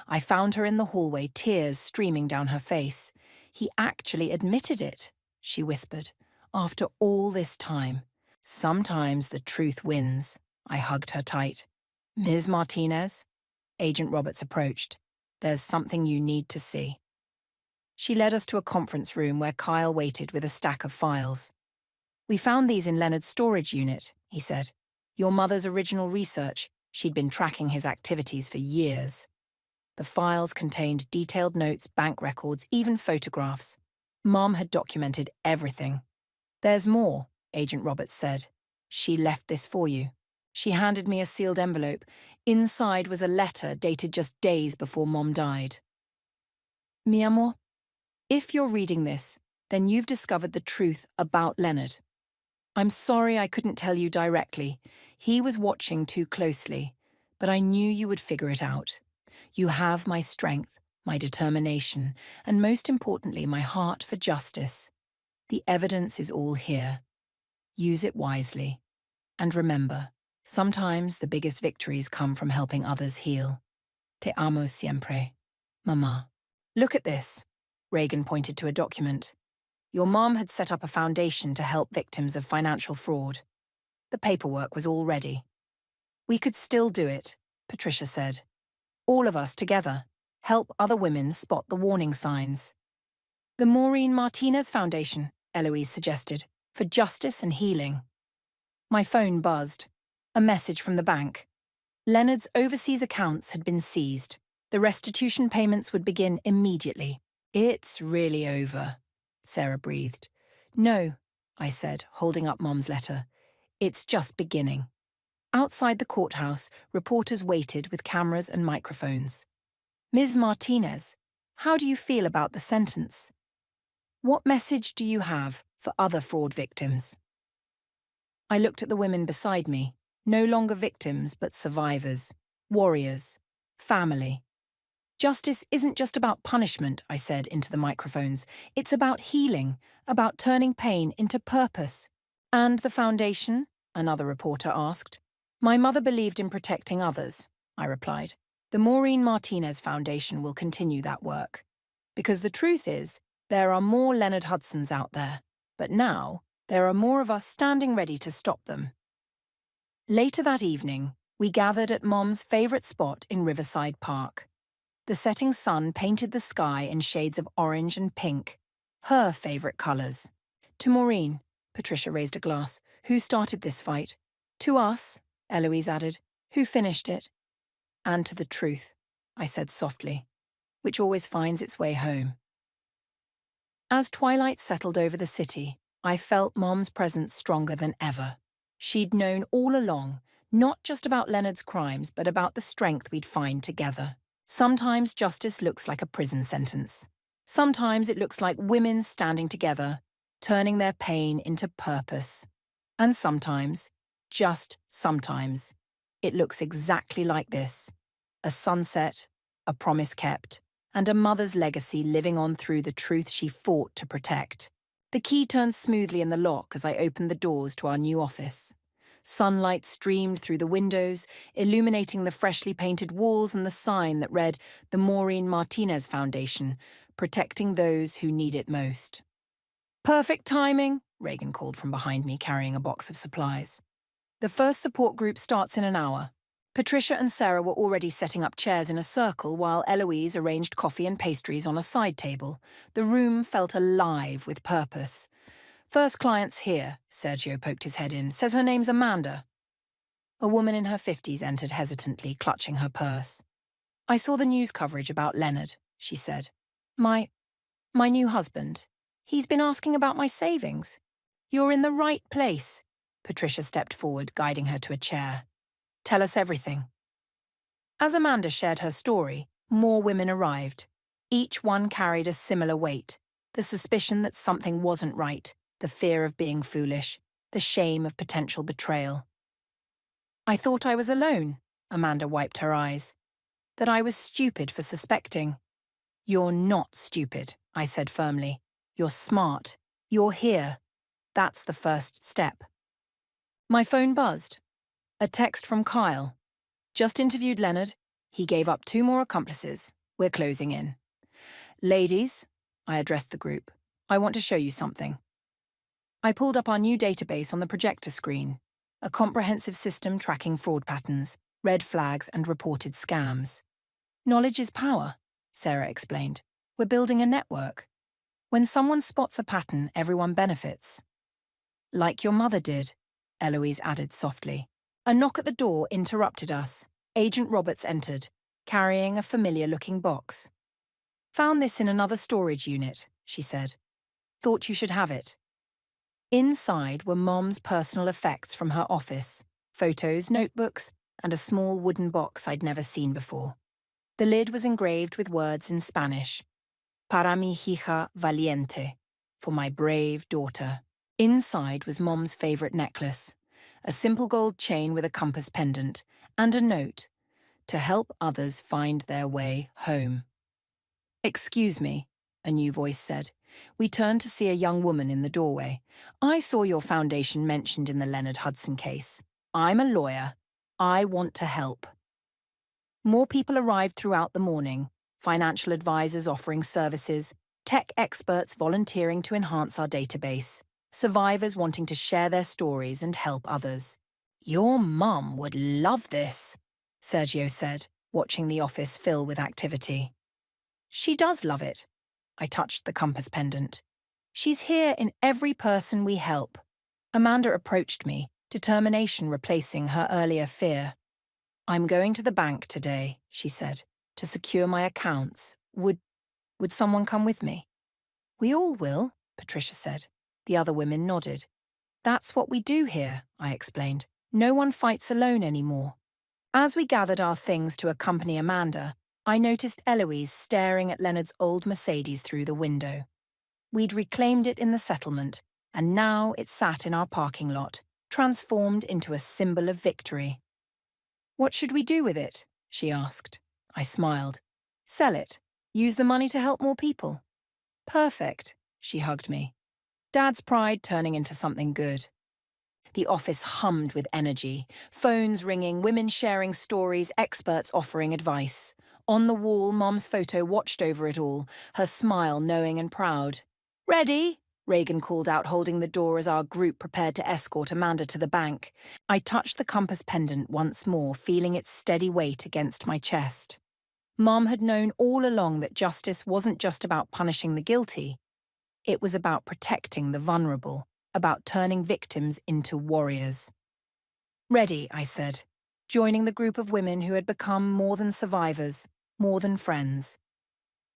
I found her in the hallway, tears streaming down her face. He actually admitted it, she whispered. After all this time. Sometimes the truth wins. I hugged her tight. Ms. Martinez? Agent Roberts approached. There's something you need to see. She led us to a conference room where Kyle waited with a stack of files. We found these in Leonard's storage unit, he said. Your mother's original research. She'd been tracking his activities for years. The files contained detailed notes, bank records, even photographs. Mom had documented everything. There's more, Agent Roberts said. She left this for you. She handed me a sealed envelope. Inside was a letter dated just days before Mom died. Mi amor, if you're reading this, then you've discovered the truth about Leonard. I'm sorry I couldn't tell you directly. He was watching too closely, but I knew you would figure it out. You have my strength, my determination, and most importantly, my heart for justice. The evidence is all here. Use it wisely. And remember, Sometimes the biggest victories come from helping others heal. Te amo siempre, Mama. Look at this. Reagan pointed to a document. Your mom had set up a foundation to help victims of financial fraud. The paperwork was all ready. We could still do it, Patricia said. All of us together, help other women spot the warning signs. The Maureen Martinez Foundation, Eloise suggested, for justice and healing. My phone buzzed. A message from the bank. Leonard's overseas accounts had been seized. The restitution payments would begin immediately. It's really over, Sarah breathed. No, I said, holding up Mom's letter. It's just beginning. Outside the courthouse, reporters waited with cameras and microphones. Ms. Martinez, how do you feel about the sentence? What message do you have for other fraud victims? I looked at the women beside me, no longer victims but survivors, warriors, family. Justice isn't just about punishment, I said into the microphones. It's about healing, about turning pain into purpose. And the foundation? Another reporter asked. My mother believed in protecting others, I replied. The Maureen Martinez Foundation will continue that work. Because the truth is, there are more Leonard Hudsons out there. But now, there are more of us standing ready to stop them. Later that evening, we gathered at Mom's favourite spot in Riverside Park. The setting sun painted the sky in shades of orange and pink, her favourite colours. To Maureen, Patricia raised a glass. Who started this fight? To us, Eloise added. Who finished it? And to the truth, I said softly, which always finds its way home. As twilight settled over the city, I felt Mom's presence stronger than ever. She'd known all along, not just about Leonard's crimes, but about the strength we'd find together. Sometimes justice looks like a prison sentence. Sometimes it looks like women standing together, turning their pain into purpose. And sometimes, just sometimes, it looks exactly like this. A sunset, a promise kept, and a mother's legacy living on through the truth she fought to protect. The key turned smoothly in the lock as I opened the doors to our new office. Sunlight streamed through the windows, illuminating the freshly painted walls and the sign that read, The Maureen Martinez Foundation, protecting those who need it most. Perfect timing, Reagan called from behind me, carrying a box of supplies. The first support group starts in an hour. Patricia and Sarah were already setting up chairs in a circle while Eloise arranged coffee and pastries on a side table. The room felt alive with purpose. First client's here, Sergio poked his head in. Says her name's Amanda. A woman in her 50s entered hesitantly, clutching her purse. I saw the news coverage about Leonard, she said. My new husband. He's been asking about my savings. You're in the right place. Patricia stepped forward, guiding her to a chair. Tell us everything. As Amanda shared her story, more women arrived. Each one carried a similar weight. The suspicion that something wasn't right, the fear of being foolish, the shame of potential betrayal. I thought I was alone, Amanda wiped her eyes. That I was stupid for suspecting. You're not stupid, I said firmly. You're smart. You're here. That's the first step. My phone buzzed. A text from Kyle. Just interviewed Leonard. He gave up 2 more accomplices. We're closing in. Ladies, I addressed the group. I want to show you something. I pulled up our new database on the projector screen. A comprehensive system tracking fraud patterns, red flags and reported scams. Knowledge is power, Sarah explained. We're building a network. When someone spots a pattern, everyone benefits. Like your mother did, Eloise added softly. A knock at the door interrupted us. Agent Roberts entered, carrying a familiar-looking box. Found this in another storage unit, she said. Thought you should have it. Inside were Mom's personal effects from her office, photos, notebooks, and a small wooden box I'd never seen before. The lid was engraved with words in Spanish. Para mi hija valiente, for my brave daughter. Inside was Mom's favourite necklace, a simple gold chain with a compass pendant, and a note, to help others find their way home. Excuse me, a new voice said. We turned to see a young woman in the doorway. I saw your foundation mentioned in the Leonard Hudson case. I'm a lawyer. I want to help. More people arrived throughout the morning, financial advisors offering services, tech experts volunteering to enhance our database, survivors wanting to share their stories and help others. Your mum would love this, Sergio said, watching the office fill with activity. She does love it. I touched the compass pendant. She's here in every person we help. Amanda approached me, determination replacing her earlier fear. I'm going to the bank today, she said, to secure my accounts. Would someone come with me? We all will, Patricia said. The other women nodded. That's what we do here, I explained. No one fights alone anymore. As we gathered our things to accompany Amanda, I noticed Eloise staring at Leonard's old Mercedes through the window. We'd reclaimed it in the settlement, and now it sat in our parking lot, transformed into a symbol of victory. What should we do with it? She asked. I smiled. Sell it. Use the money to help more people. Perfect, she hugged me. Dad's pride turning into something good. The office hummed with energy, phones ringing, women sharing stories, experts offering advice. On the wall, Mom's photo watched over it all, her smile knowing and proud. Ready? Reagan called out, holding the door as our group prepared to escort Amanda to the bank. I touched the compass pendant once more, feeling its steady weight against my chest. Mom had known all along that justice wasn't just about punishing the guilty. It was about protecting the vulnerable, about turning victims into warriors. Ready, I said, joining the group of women who had become more than survivors, more than friends.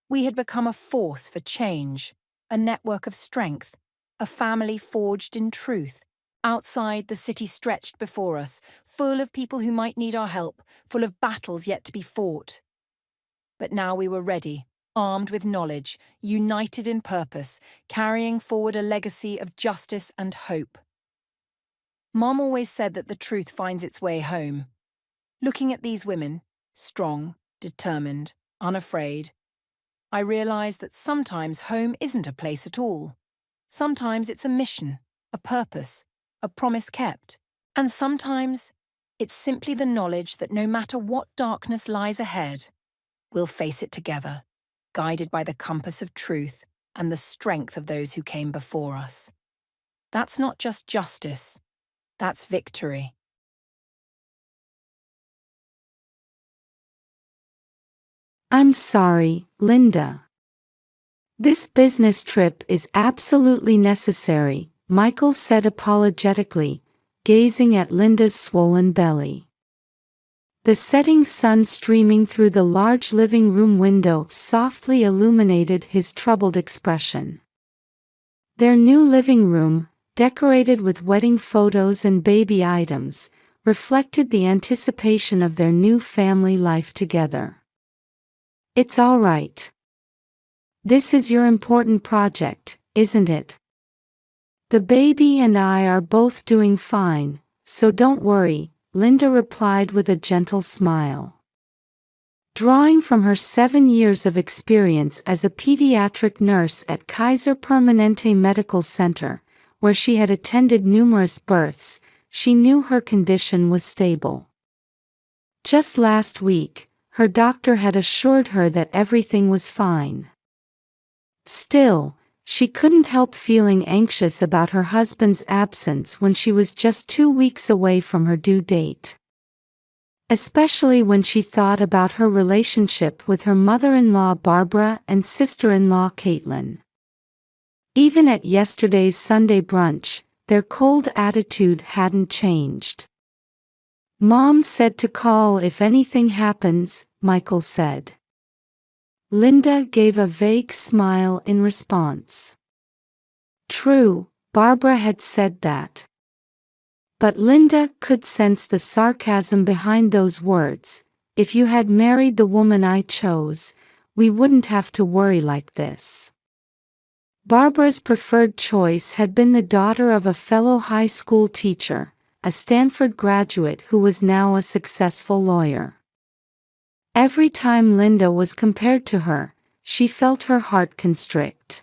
We had become a force for change, a network of strength, a family forged in truth. Outside, the city stretched before us, full of people who might need our help, full of battles yet to be fought. But now we were ready, armed with knowledge, united in purpose, carrying forward a legacy of justice and hope. Mom always said that the truth finds its way home. Looking at these women, strong, determined, unafraid, I realized that sometimes home isn't a place at all. Sometimes it's a mission, a purpose, a promise kept. And sometimes it's simply the knowledge that no matter what darkness lies ahead, we'll face it together, guided by the compass of truth and the strength of those who came before us. That's not just justice, that's victory. I'm sorry, Linda. This business trip is absolutely necessary, Michael said apologetically, gazing at Linda's swollen belly. The setting sun streaming through the large living room window softly illuminated his troubled expression. Their new living room, decorated with wedding photos and baby items, reflected the anticipation of their new family life together. It's all right. This is your important project, isn't it? The baby and I are both doing fine, so don't worry, Linda replied with a gentle smile. Drawing from her 7 years of experience as a pediatric nurse at Kaiser Permanente Medical Center, where she had attended numerous births, she knew her condition was stable. Just last week, her doctor had assured her that everything was fine. Still, she couldn't help feeling anxious about her husband's absence when she was just 2 weeks away from her due date. Especially when she thought about her relationship with her mother-in-law Barbara and sister-in-law Caitlin. Even at yesterday's Sunday brunch, their cold attitude hadn't changed. Mom said to call if anything happens, Michael said. Linda gave a vague smile in response. True, Barbara had said that. But Linda could sense the sarcasm behind those words. If you had married the woman I chose, we wouldn't have to worry like this. Barbara's preferred choice had been the daughter of a fellow high school teacher, a Stanford graduate who was now a successful lawyer. Every time Linda was compared to her, she felt her heart constrict.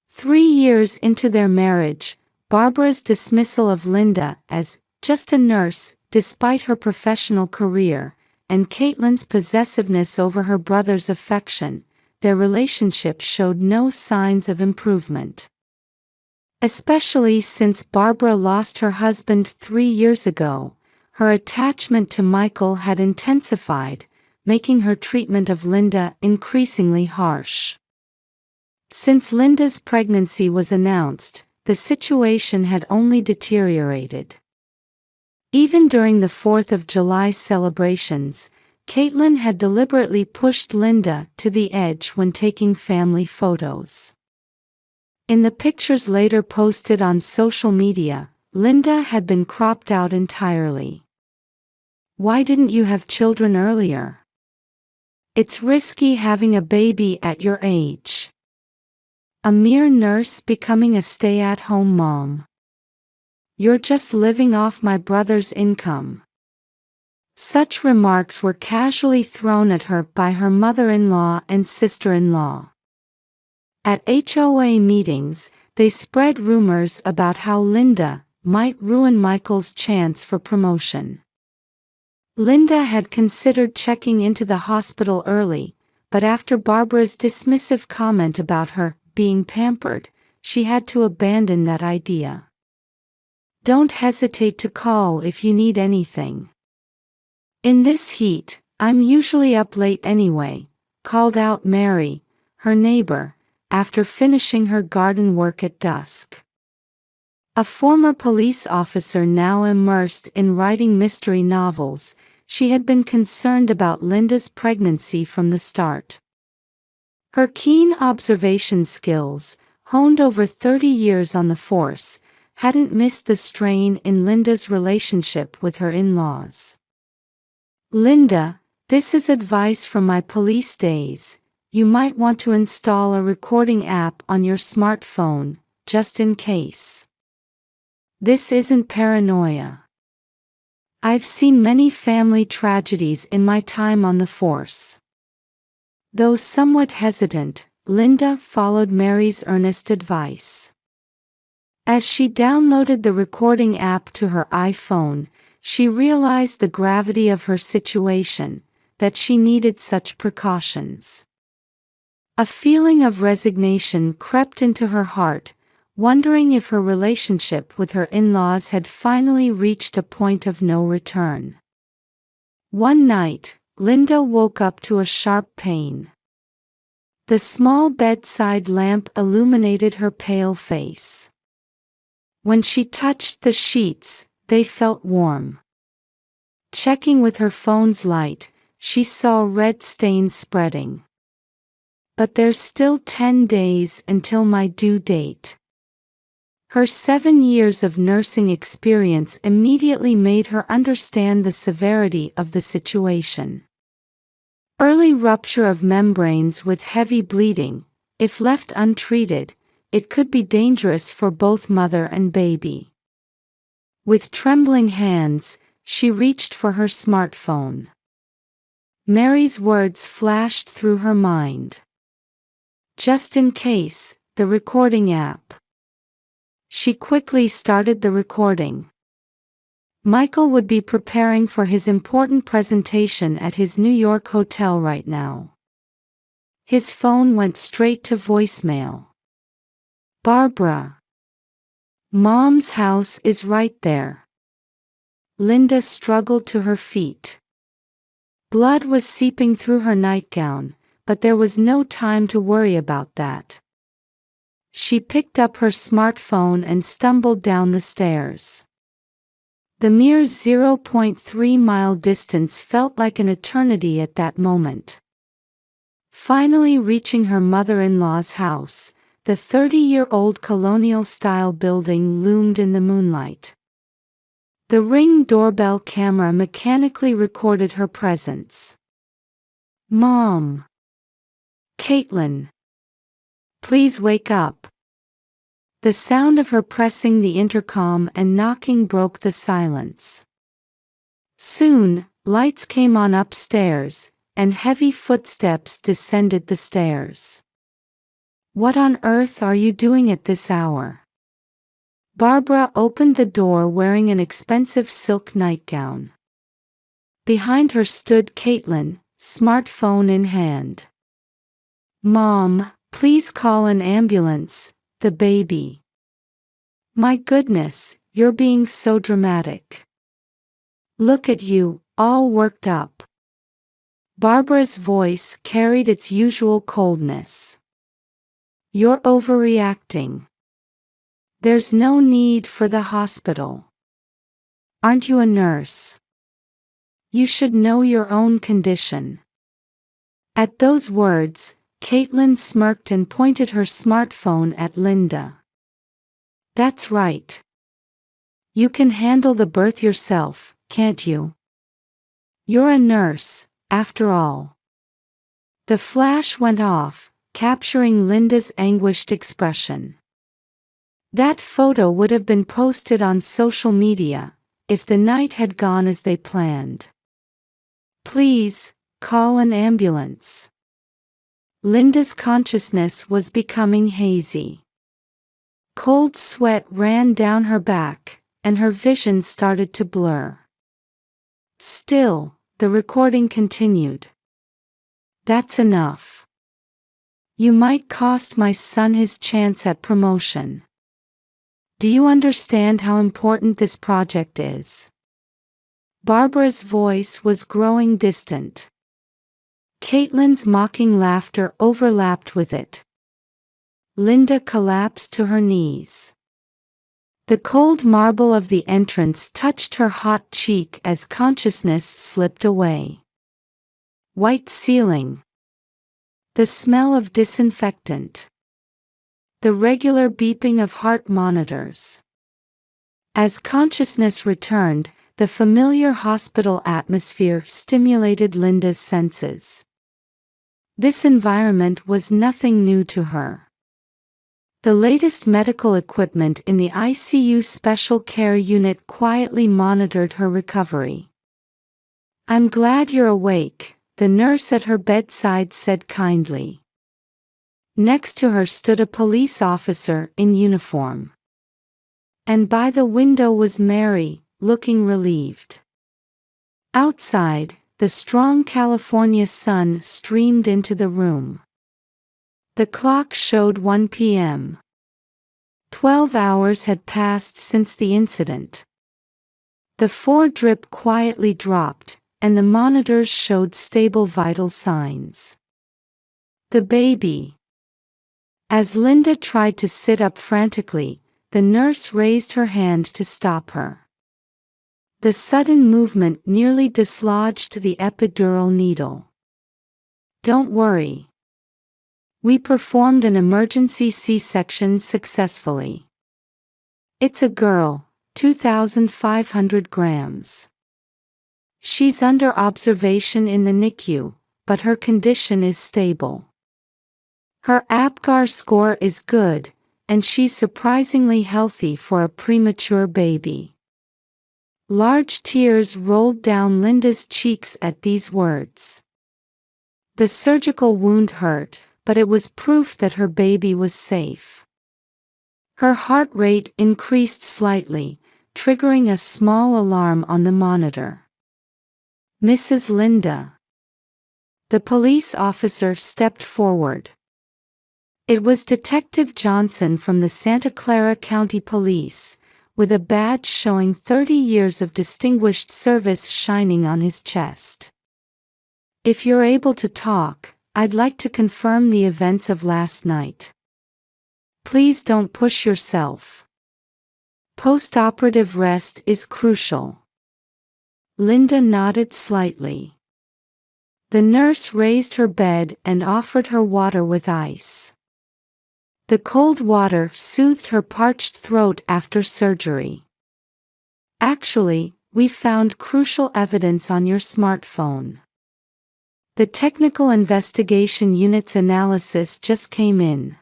3 years into their marriage, Barbara's dismissal of Linda as just a nurse, despite her professional career, and Caitlin's possessiveness over her brother's affection, their relationship showed no signs of improvement. Especially since Barbara lost her husband 3 years ago, her attachment to Michael had intensified, making her treatment of Linda increasingly harsh. Since Linda's pregnancy was announced, the situation had only deteriorated. Even during the 4th of July celebrations, Caitlin had deliberately pushed Linda to the edge when taking family photos. In the pictures later posted on social media, Linda had been cropped out entirely. "Why didn't you have children earlier? It's risky having a baby at your age. A mere nurse becoming a stay-at-home mom. You're just living off my brother's income." Such remarks were casually thrown at her by her mother-in-law and sister-in-law. At HOA meetings, they spread rumors about how Linda might ruin Michael's chance for promotion. Linda had considered checking into the hospital early, but after Barbara's dismissive comment about her being pampered, she had to abandon that idea. "Don't hesitate to call if you need anything. In this heat, I'm usually up late anyway," called out Mary, her neighbor, after finishing her garden work at dusk. A former police officer now immersed in writing mystery novels, she had been concerned about Linda's pregnancy from the start. Her keen observation skills, honed over 30 years on the force, hadn't missed the strain in Linda's relationship with her in-laws. "Linda, this is advice from my police days. You might want to install a recording app on your smartphone, just in case. This isn't paranoia. I've seen many family tragedies in my time on the force." Though somewhat hesitant, Linda followed Mary's earnest advice. As she downloaded the recording app to her iPhone, she realized the gravity of her situation, that she needed such precautions. A feeling of resignation crept into her heart, wondering if her relationship with her in-laws had finally reached a point of no return. One night, Linda woke up to a sharp pain. The small bedside lamp illuminated her pale face. When she touched the sheets, they felt warm. Checking with her phone's light, she saw red stains spreading. "But there's still 10 days until my due date." Her 7 years of nursing experience immediately made her understand the severity of the situation. Early rupture of membranes with heavy bleeding, if left untreated, it could be dangerous for both mother and baby. With trembling hands, she reached for her smartphone. Mary's words flashed through her mind. "Just in case, the recording app." She quickly started the recording. Michael would be preparing for his important presentation at his New York hotel right now. His phone went straight to voicemail. "Barbara. Mom's house is right there." Linda struggled to her feet. Blood was seeping through her nightgown, but there was no time to worry about that. She picked up her smartphone and stumbled down the stairs. The mere 0.3-mile distance felt like an eternity at that moment. Finally reaching her mother-in-law's house, the 30-year-old colonial-style building loomed in the moonlight. The Ring doorbell camera mechanically recorded her presence. "Mom. Caitlin. Please wake up." The sound of her pressing the intercom and knocking broke the silence. Soon, lights came on upstairs, and heavy footsteps descended the stairs. "What on earth are you doing at this hour?" Barbara opened the door wearing an expensive silk nightgown. Behind her stood Caitlin, smartphone in hand. "Mom, please call an ambulance, the baby." "My goodness, you're being so dramatic. Look at you, all worked up." Barbara's voice carried its usual coldness. "You're overreacting. There's no need for the hospital. Aren't you a nurse? You should know your own condition." At those words, Caitlin smirked and pointed her smartphone at Linda. "That's right. You can handle the birth yourself, can't you? You're a nurse, after all." The flash went off, capturing Linda's anguished expression. That photo would have been posted on social media, if the night had gone as they planned. "Please, call an ambulance." Linda's consciousness was becoming hazy. Cold sweat ran down her back, and her vision started to blur. Still, the recording continued. "That's enough. You might cost my son his chance at promotion. Do you understand how important this project is?" Barbara's voice was growing distant. Caitlin's mocking laughter overlapped with it. Linda collapsed to her knees. The cold marble of the entrance touched her hot cheek as consciousness slipped away. White ceiling. The smell of disinfectant. The regular beeping of heart monitors. As consciousness returned, the familiar hospital atmosphere stimulated Linda's senses. This environment was nothing new to her. The latest medical equipment in the ICU special care unit quietly monitored her recovery. "I'm glad you're awake," the nurse at her bedside said kindly. Next to her stood a police officer in uniform. And by the window was Mary, looking relieved. Outside, the strong California sun streamed into the room. The clock showed 1 p.m. 12 hours had passed since the incident. The 4-drip quietly dropped, and the monitors showed stable vital signs. The baby. As Linda tried to sit up frantically, the nurse raised her hand to stop her. The sudden movement nearly dislodged the epidural needle. "Don't worry. We performed an emergency C-section successfully. It's a girl, 2,500 grams. She's under observation in the NICU, but her condition is stable. Her APGAR score is good, and she's surprisingly healthy for a premature baby." Large tears rolled down Linda's cheeks at these words. The surgical wound hurt, but it was proof that her baby was safe. Her heart rate increased slightly, triggering a small alarm on the monitor. "Mrs. Linda." The police officer stepped forward. It was Detective Johnson from the Santa Clara County Police, with a badge showing 30 years of distinguished service shining on his chest. "If you're able to talk, I'd like to confirm the events of last night. Please don't push yourself. Post-operative rest is crucial." Linda nodded slightly. The nurse raised her bed and offered her water with ice. The cold water soothed her parched throat after surgery. "Actually, we found crucial evidence on your smartphone. The technical investigation unit's analysis just came in."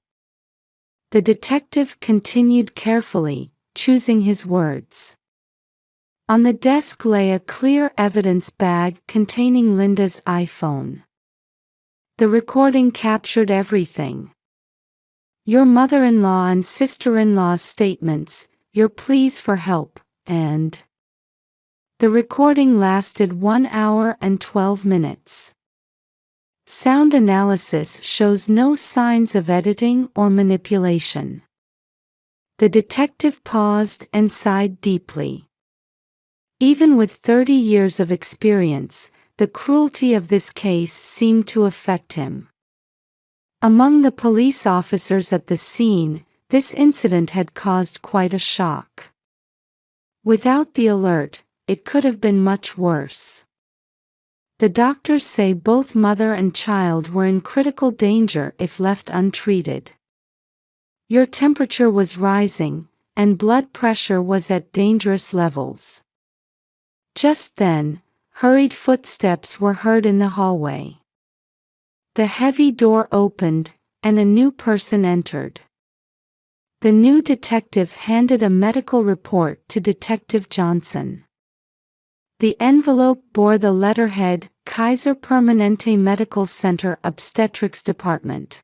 The detective continued carefully, choosing his words. On the desk lay a clear evidence bag containing Linda's iPhone. The recording captured everything. Your mother-in-law and sister-in-law's statements, your pleas for help, and the recording lasted 1 hour and 12 minutes. Sound analysis shows no signs of editing or manipulation. The detective paused and sighed deeply. Even with 30 years of experience, the cruelty of this case seemed to affect him. Among the police officers at the scene, this incident had caused quite a shock. Without the alert, it could have been much worse. The doctors say both mother and child were in critical danger if left untreated. Your temperature was rising, and blood pressure was at dangerous levels. Just then, hurried footsteps were heard in the hallway. The heavy door opened, and a new person entered. The new detective handed a medical report to Detective Johnson. The envelope bore the letterhead, Kaiser Permanente Medical Center Obstetrics Department.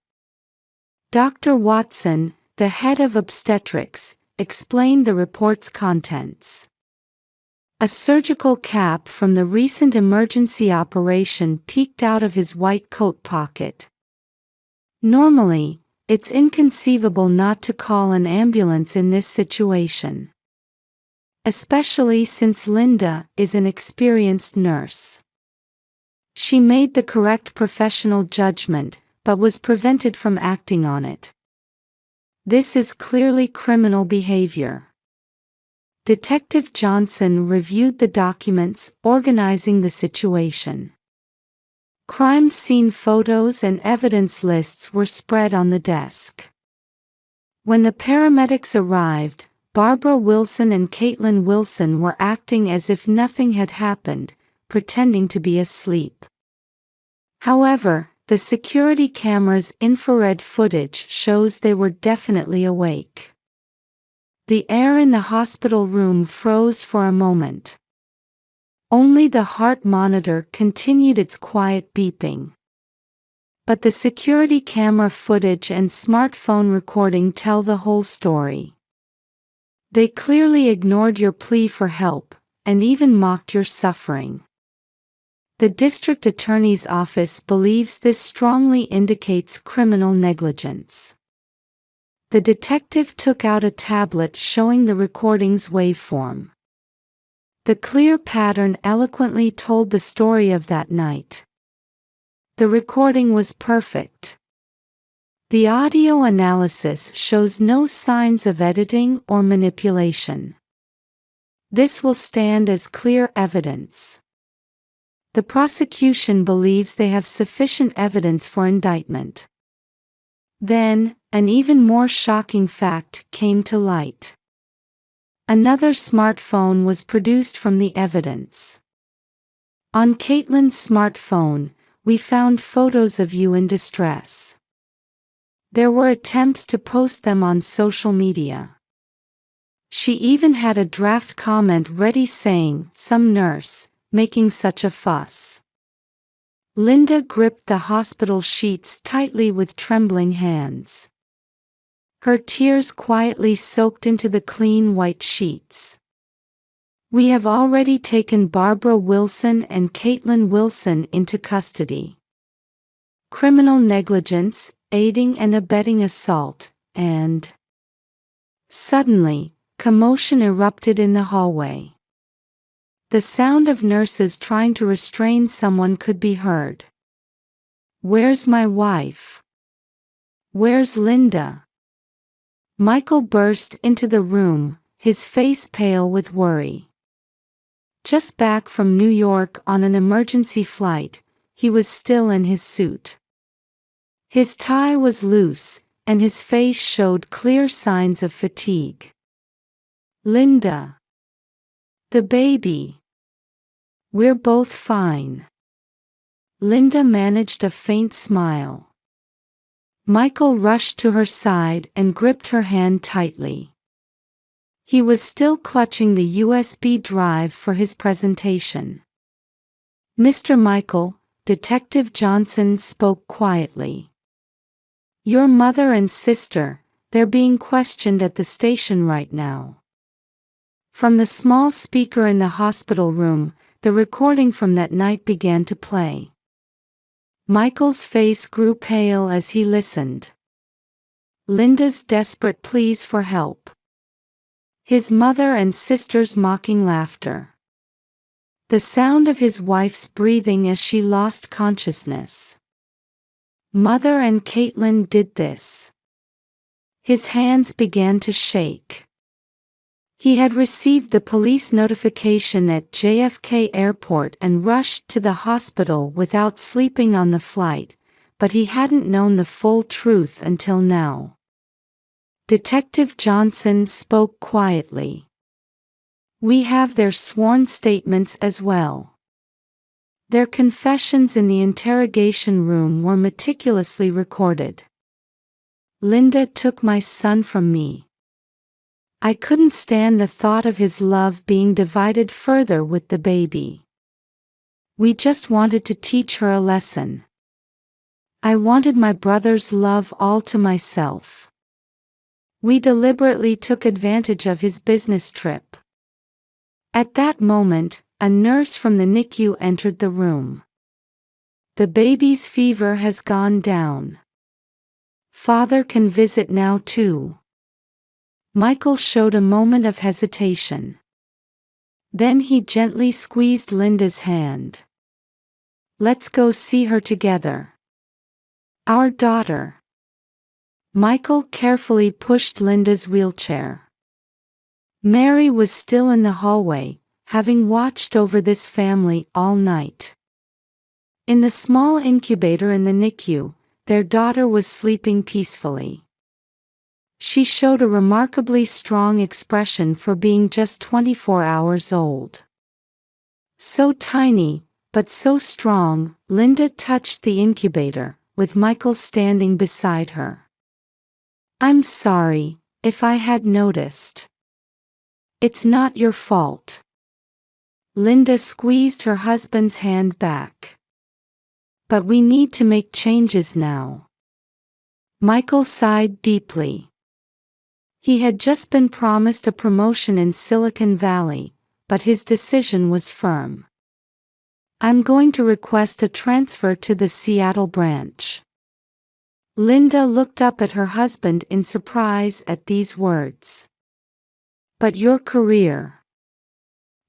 Dr. Watson, the head of obstetrics, explained the report's contents. A surgical cap from the recent emergency operation peeked out of his white coat pocket. Normally, it's inconceivable not to call an ambulance in this situation. Especially since Linda is an experienced nurse. She made the correct professional judgment, but was prevented from acting on it. This is clearly criminal behavior. Detective Johnson reviewed the documents organizing the situation. Crime scene photos and evidence lists were spread on the desk. When the paramedics arrived, Barbara Wilson and Caitlin Wilson were acting as if nothing had happened, pretending to be asleep. However, the security camera's infrared footage shows they were definitely awake. The air in the hospital room froze for a moment. Only the heart monitor continued its quiet beeping. But the security camera footage and smartphone recording tell the whole story. They clearly ignored your plea for help, and even mocked your suffering. The district attorney's office believes this strongly indicates criminal negligence. The detective took out a tablet showing the recording's waveform. The clear pattern eloquently told the story of that night. The recording was perfect. The audio analysis shows no signs of editing or manipulation. This will stand as clear evidence. The prosecution believes they have sufficient evidence for indictment. Then, an even more shocking fact came to light. Another smartphone was produced from the evidence. On Caitlin's smartphone, we found photos of you in distress. There were attempts to post them on social media. She even had a draft comment ready saying, "Some nurse, making such a fuss." Linda gripped the hospital sheets tightly with trembling hands. Her tears quietly soaked into the clean white sheets. "We have already taken Barbara Wilson and Caitlin Wilson into custody. Criminal negligence, aiding and abetting assault, and..." Suddenly, commotion erupted in the hallway. The sound of nurses trying to restrain someone could be heard. "Where's my wife? Where's Linda?" Michael burst into the room, his face pale with worry. Just back from New York on an emergency flight, he was still in his suit. His tie was loose, and his face showed clear signs of fatigue. "Linda. The baby. We're both fine." Linda managed a faint smile. Michael rushed to her side and gripped her hand tightly. He was still clutching the USB drive for his presentation. "Mr. Michael," Detective Johnson spoke quietly. "Your mother and sister, they're being questioned at the station right now." From the small speaker in the hospital room, the recording from that night began to play. Michael's face grew pale as he listened. Linda's desperate pleas for help. His mother and sister's mocking laughter. The sound of his wife's breathing as she lost consciousness. Mother and Caitlin did this. His hands began to shake. He had received the police notification at JFK Airport and rushed to the hospital without sleeping on the flight, but he hadn't known the full truth until now. Detective Johnson spoke quietly. We have their sworn statements as well. Their confessions in the interrogation room were meticulously recorded. Linda took my son from me. I couldn't stand the thought of his love being divided further with the baby. We just wanted to teach her a lesson. I wanted my brother's love all to myself. We deliberately took advantage of his business trip. At that moment, a nurse from the NICU entered the room. The baby's fever has gone down. Father can visit now too. Michael showed a moment of hesitation. Then he gently squeezed Linda's hand. Let's go see her together. Our daughter. Michael carefully pushed Linda's wheelchair. Mary was still in the hallway, having watched over this family all night. In the small incubator in the NICU, their daughter was sleeping peacefully. She showed a remarkably strong expression for being just 24 hours old. So tiny, but so strong, Linda touched the incubator, with Michael standing beside her. I'm sorry, if I had noticed. It's not your fault. Linda squeezed her husband's hand back. But we need to make changes now. Michael sighed deeply. He had just been promised a promotion in Silicon Valley, but his decision was firm. I'm going to request a transfer to the Seattle branch. Linda looked up at her husband in surprise at these words. But your career.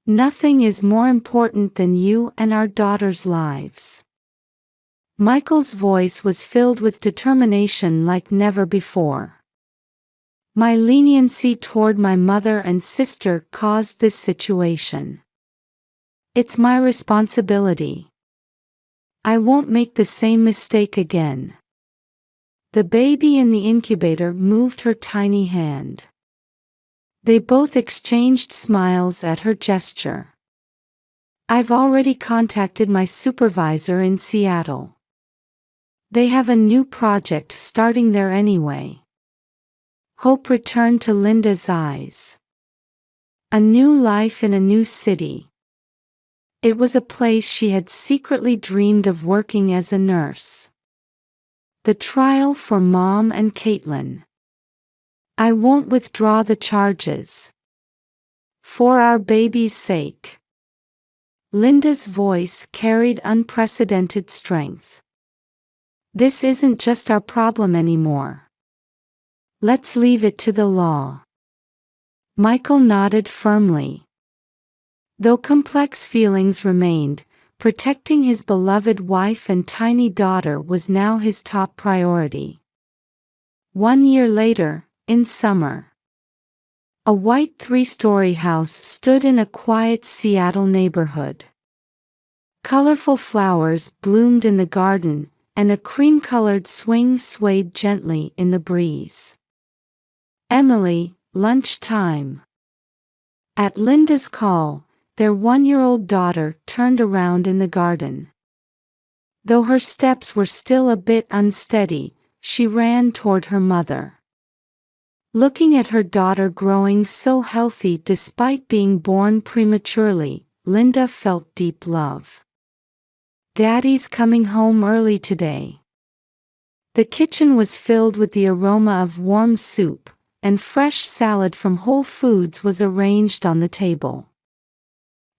Nothing is more important than you and our daughters' lives. Michael's voice was filled with determination like never before. My leniency toward my mother and sister caused this situation. It's my responsibility. I won't make the same mistake again. The baby in the incubator moved her tiny hand. They both exchanged smiles at her gesture. I've already contacted my supervisor in Seattle. They have a new project starting there anyway. Hope returned to Linda's eyes. A new life in a new city. It was a place she had secretly dreamed of working as a nurse. The trial for Mom and Caitlin. I won't withdraw the charges. For our baby's sake. Linda's voice carried unprecedented strength. This isn't just our problem anymore. Let's leave it to the law. Michael nodded firmly. Though complex feelings remained, protecting his beloved wife and tiny daughter was now his top priority. 1 year later, in summer, a white 3-story house stood in a quiet Seattle neighborhood. Colorful flowers bloomed in the garden, and a cream-colored swing swayed gently in the breeze. Emily, lunchtime. At Linda's call, their 1-year-old daughter turned around in the garden. Though her steps were still a bit unsteady, she ran toward her mother. Looking at her daughter growing so healthy despite being born prematurely, Linda felt deep love. Daddy's coming home early today. The kitchen was filled with the aroma of warm soup, and fresh salad from Whole Foods was arranged on the table.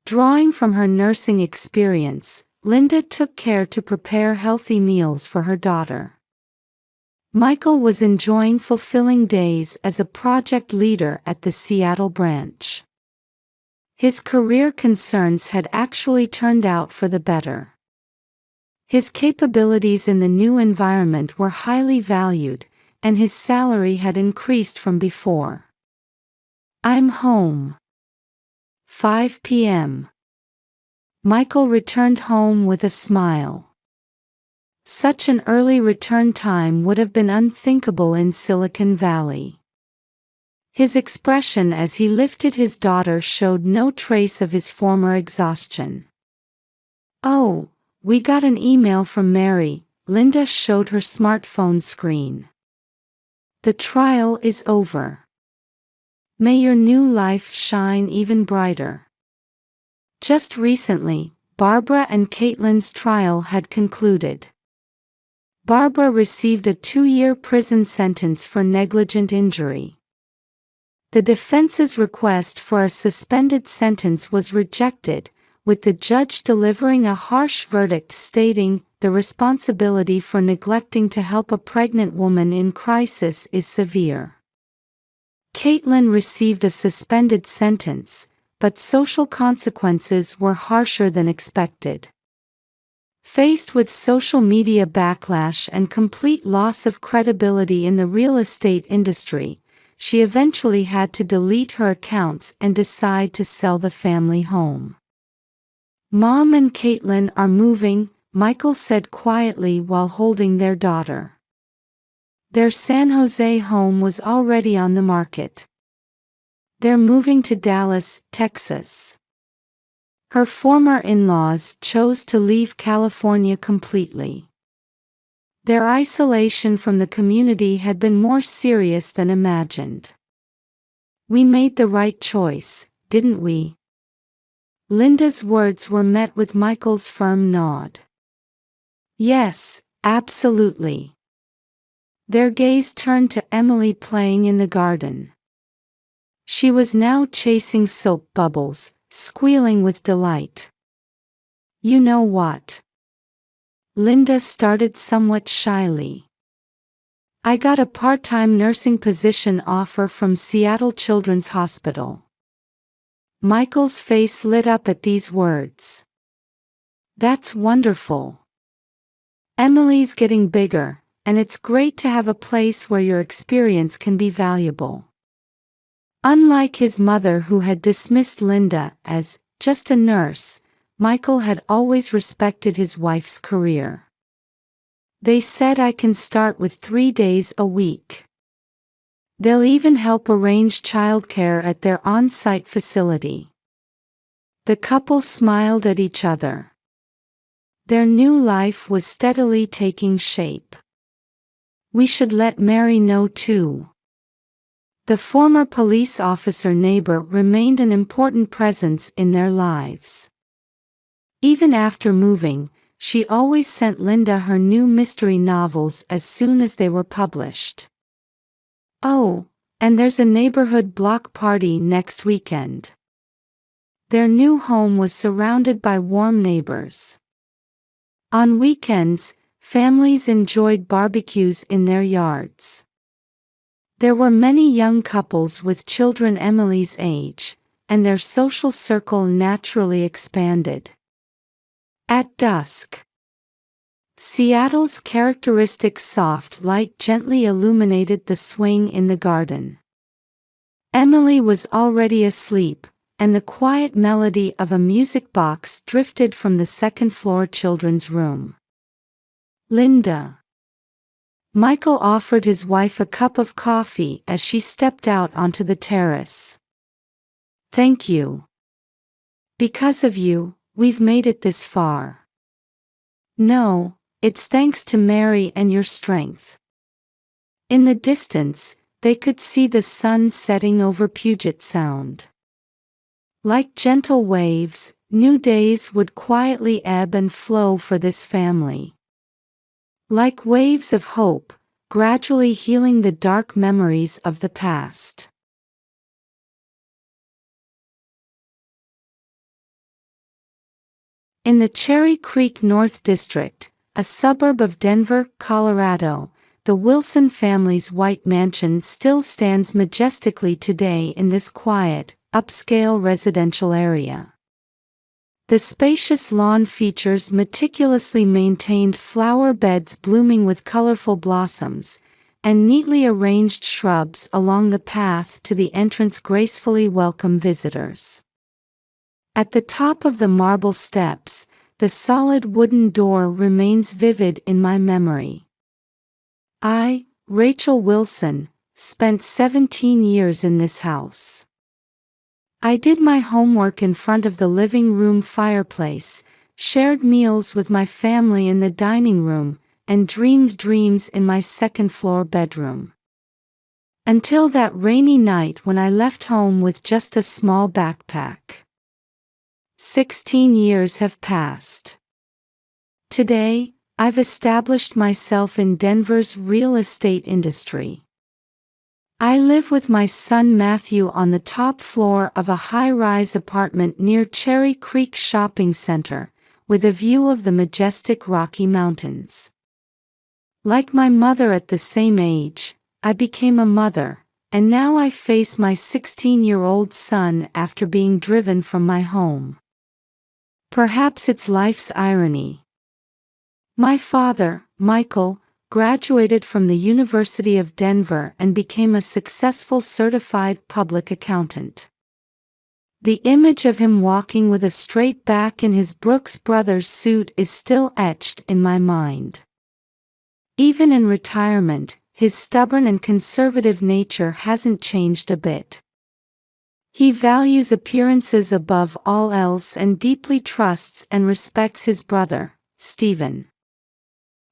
Drawing from her nursing experience, Linda took care to prepare healthy meals for her daughter. Michael was enjoying fulfilling days as a project leader at the Seattle branch. His career concerns had actually turned out for the better. His capabilities in the new environment were highly valued, and his salary had increased from before. "I'm home. 5 p.m. Michael returned home with a smile. Such an early return time would have been unthinkable in Silicon Valley. His expression as he lifted his daughter showed no trace of his former exhaustion. "Oh, we got an email from Mary," Linda showed her smartphone screen. "The trial is over. May your new life shine even brighter." Just recently, Barbara and Caitlin's trial had concluded. Barbara received a 2-year prison sentence for negligent injury. The defense's request for a suspended sentence was rejected, with the judge delivering a harsh verdict stating, "The responsibility for neglecting to help a pregnant woman in crisis is severe." Caitlin received a suspended sentence, but social consequences were harsher than expected. Faced with social media backlash and complete loss of credibility in the real estate industry, she eventually had to delete her accounts and decide to sell the family home. "Mom and Caitlin are moving," Michael said quietly while holding their daughter. Their San Jose home was already on the market. "They're moving to Dallas, Texas." Her former in-laws chose to leave California completely. Their isolation from the community had been more serious than imagined. "We made the right choice, didn't we?" Linda's words were met with Michael's firm nod. "Yes, absolutely." Their gaze turned to Emily playing in the garden. She was now chasing soap bubbles, squealing with delight. "You know what?" Linda started somewhat shyly. "I got a part-time nursing position offer from Seattle Children's Hospital." Michael's face lit up at these words. "That's wonderful. Emily's getting bigger, and it's great to have a place where your experience can be valuable." Unlike his mother who had dismissed Linda as just a nurse, Michael had always respected his wife's career. "They said I can start with 3 days a week. They'll even help arrange childcare at their on-site facility." The couple smiled at each other. Their new life was steadily taking shape. "We should let Mary know too." The former police officer neighbor remained an important presence in their lives. Even after moving, she always sent Linda her new mystery novels as soon as they were published. "Oh, and there's a neighborhood block party next weekend." Their new home was surrounded by warm neighbors. On weekends, families enjoyed barbecues in their yards. There were many young couples with children Emily's age, and their social circle naturally expanded. At dusk, Seattle's characteristic soft light gently illuminated the swing in the garden. Emily was already asleep, and the quiet melody of a music box drifted from the second-floor children's room. "Linda." Michael offered his wife a cup of coffee as she stepped out onto the terrace. "Thank you. Because of you, we've made it this far." "No, it's thanks to Mary and your strength." In the distance, they could see the sun setting over Puget Sound. Like gentle waves, new days would quietly ebb and flow for this family. Like waves of hope, gradually healing the dark memories of the past. In the Cherry Creek North District, a suburb of Denver, Colorado, the Wilson family's white mansion still stands majestically today in this quiet, upscale residential area. The spacious lawn features meticulously maintained flower beds blooming with colorful blossoms, and neatly arranged shrubs along the path to the entrance gracefully welcome visitors. At the top of the marble steps, the solid wooden door remains vivid in my memory. I, Rachel Wilson, spent 17 years in this house. I did my homework in front of the living room fireplace, shared meals with my family in the dining room, and dreamed dreams in my second-floor bedroom. Until that rainy night when I left home with just a small backpack. 16 years have passed. Today, I've established myself in Denver's real estate industry. I live with my son Matthew on the top floor of a high-rise apartment near Cherry Creek Shopping Center, with a view of the majestic Rocky Mountains. Like my mother at the same age, I became a mother, and now I face my 16-year-old son after being driven from my home. Perhaps it's life's irony. My father, Michael, graduated from the University of Denver and became a successful certified public accountant. The image of him walking with a straight back in his Brooks Brothers suit is still etched in my mind. Even in retirement, his stubborn and conservative nature hasn't changed a bit. He values appearances above all else and deeply trusts and respects his brother, Stephen.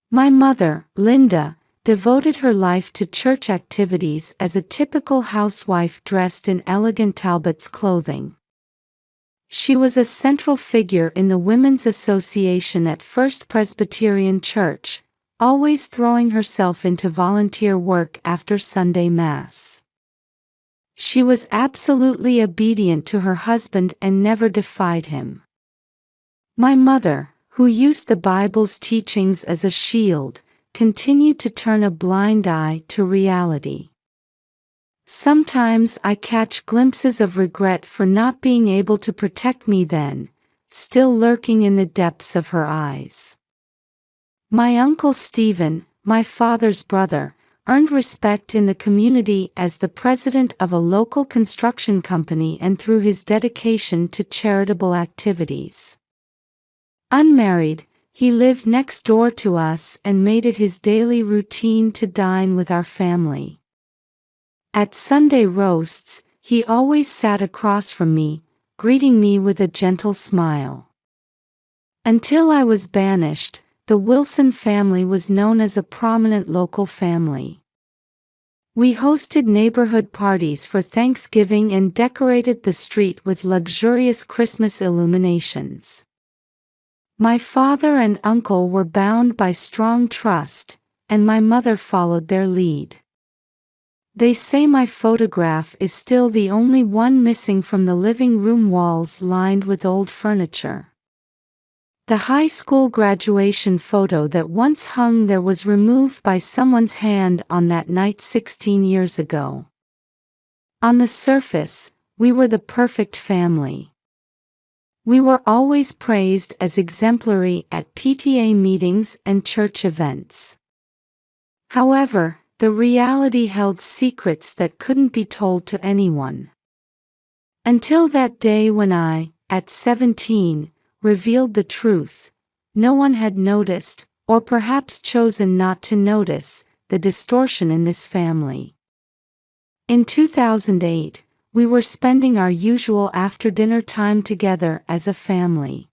My mother, Linda, devoted her life to church activities as a typical housewife dressed in elegant Talbot's clothing. She was a central figure in the Women's Association at First Presbyterian Church, always throwing herself into volunteer work after Sunday Mass. She was absolutely obedient to her husband and never defied him. My mother, who used the Bible's teachings as a shield, continued to turn a blind eye to reality. Sometimes I catch glimpses of regret for not being able to protect me then, still lurking in the depths of her eyes. My uncle Stephen, my father's brother, earned respect in the community as the president of a local construction company and through his dedication to charitable activities. Unmarried, he lived next door to us and made it his daily routine to dine with our family. At Sunday roasts, he always sat across from me, greeting me with a gentle smile. Until I was banished, the Wilson family was known as a prominent local family. We hosted neighborhood parties for Thanksgiving and decorated the street with luxurious Christmas illuminations. My father and uncle were bound by strong trust, and my mother followed their lead. They say my photograph is still the only one missing from the living room walls lined with old furniture. The high school graduation photo that once hung there was removed by someone's hand on that night 16 years ago. On the surface, we were the perfect family. We were always praised as exemplary at PTA meetings and church events. However, the reality held secrets that couldn't be told to anyone. Until that day when I, at 17, revealed the truth, no one had noticed, or perhaps chosen not to notice, the distortion in this family. In 2008, we were spending our usual after-dinner time together as a family.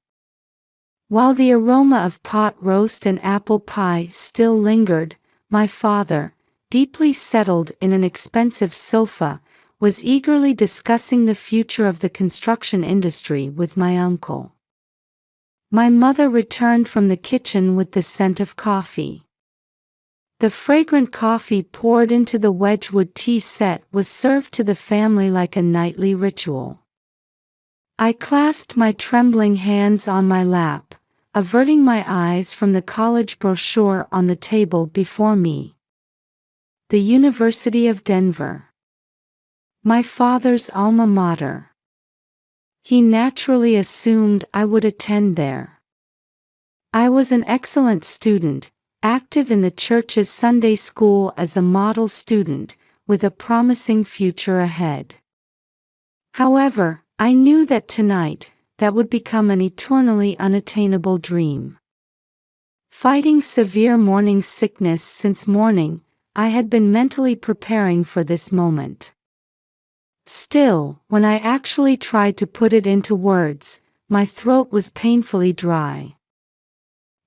While the aroma of pot roast and apple pie still lingered, my father, deeply settled in an expensive sofa, was eagerly discussing the future of the construction industry with my uncle. My mother returned from the kitchen with the scent of coffee. The fragrant coffee poured into the Wedgwood tea set was served to the family like a nightly ritual. I clasped my trembling hands on my lap, averting my eyes from the college brochure on the table before me. The University of Denver. My father's alma mater. He naturally assumed I would attend there. I was an excellent student, active in the church's Sunday school as a model student, with a promising future ahead. However, I knew that tonight, that would become an eternally unattainable dream. Fighting severe morning sickness since morning, I had been mentally preparing for this moment. Still, when I actually tried to put it into words, my throat was painfully dry.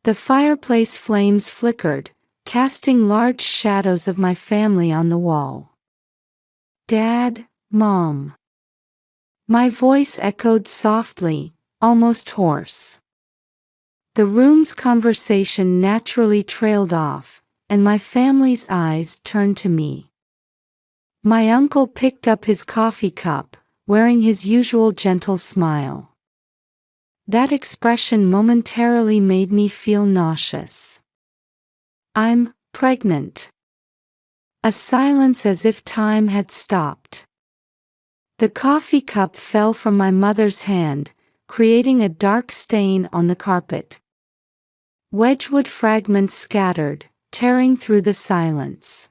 The fireplace flames flickered, casting large shadows of my family on the wall. Dad, Mom. My voice echoed softly, almost hoarse. The room's conversation naturally trailed off, and my family's eyes turned to me. My uncle picked up his coffee cup, wearing his usual gentle smile. That expression momentarily made me feel nauseous. I'm pregnant. A silence as if time had stopped. The coffee cup fell from my mother's hand, creating a dark stain on the carpet. Wedgwood fragments scattered, tearing through the silence.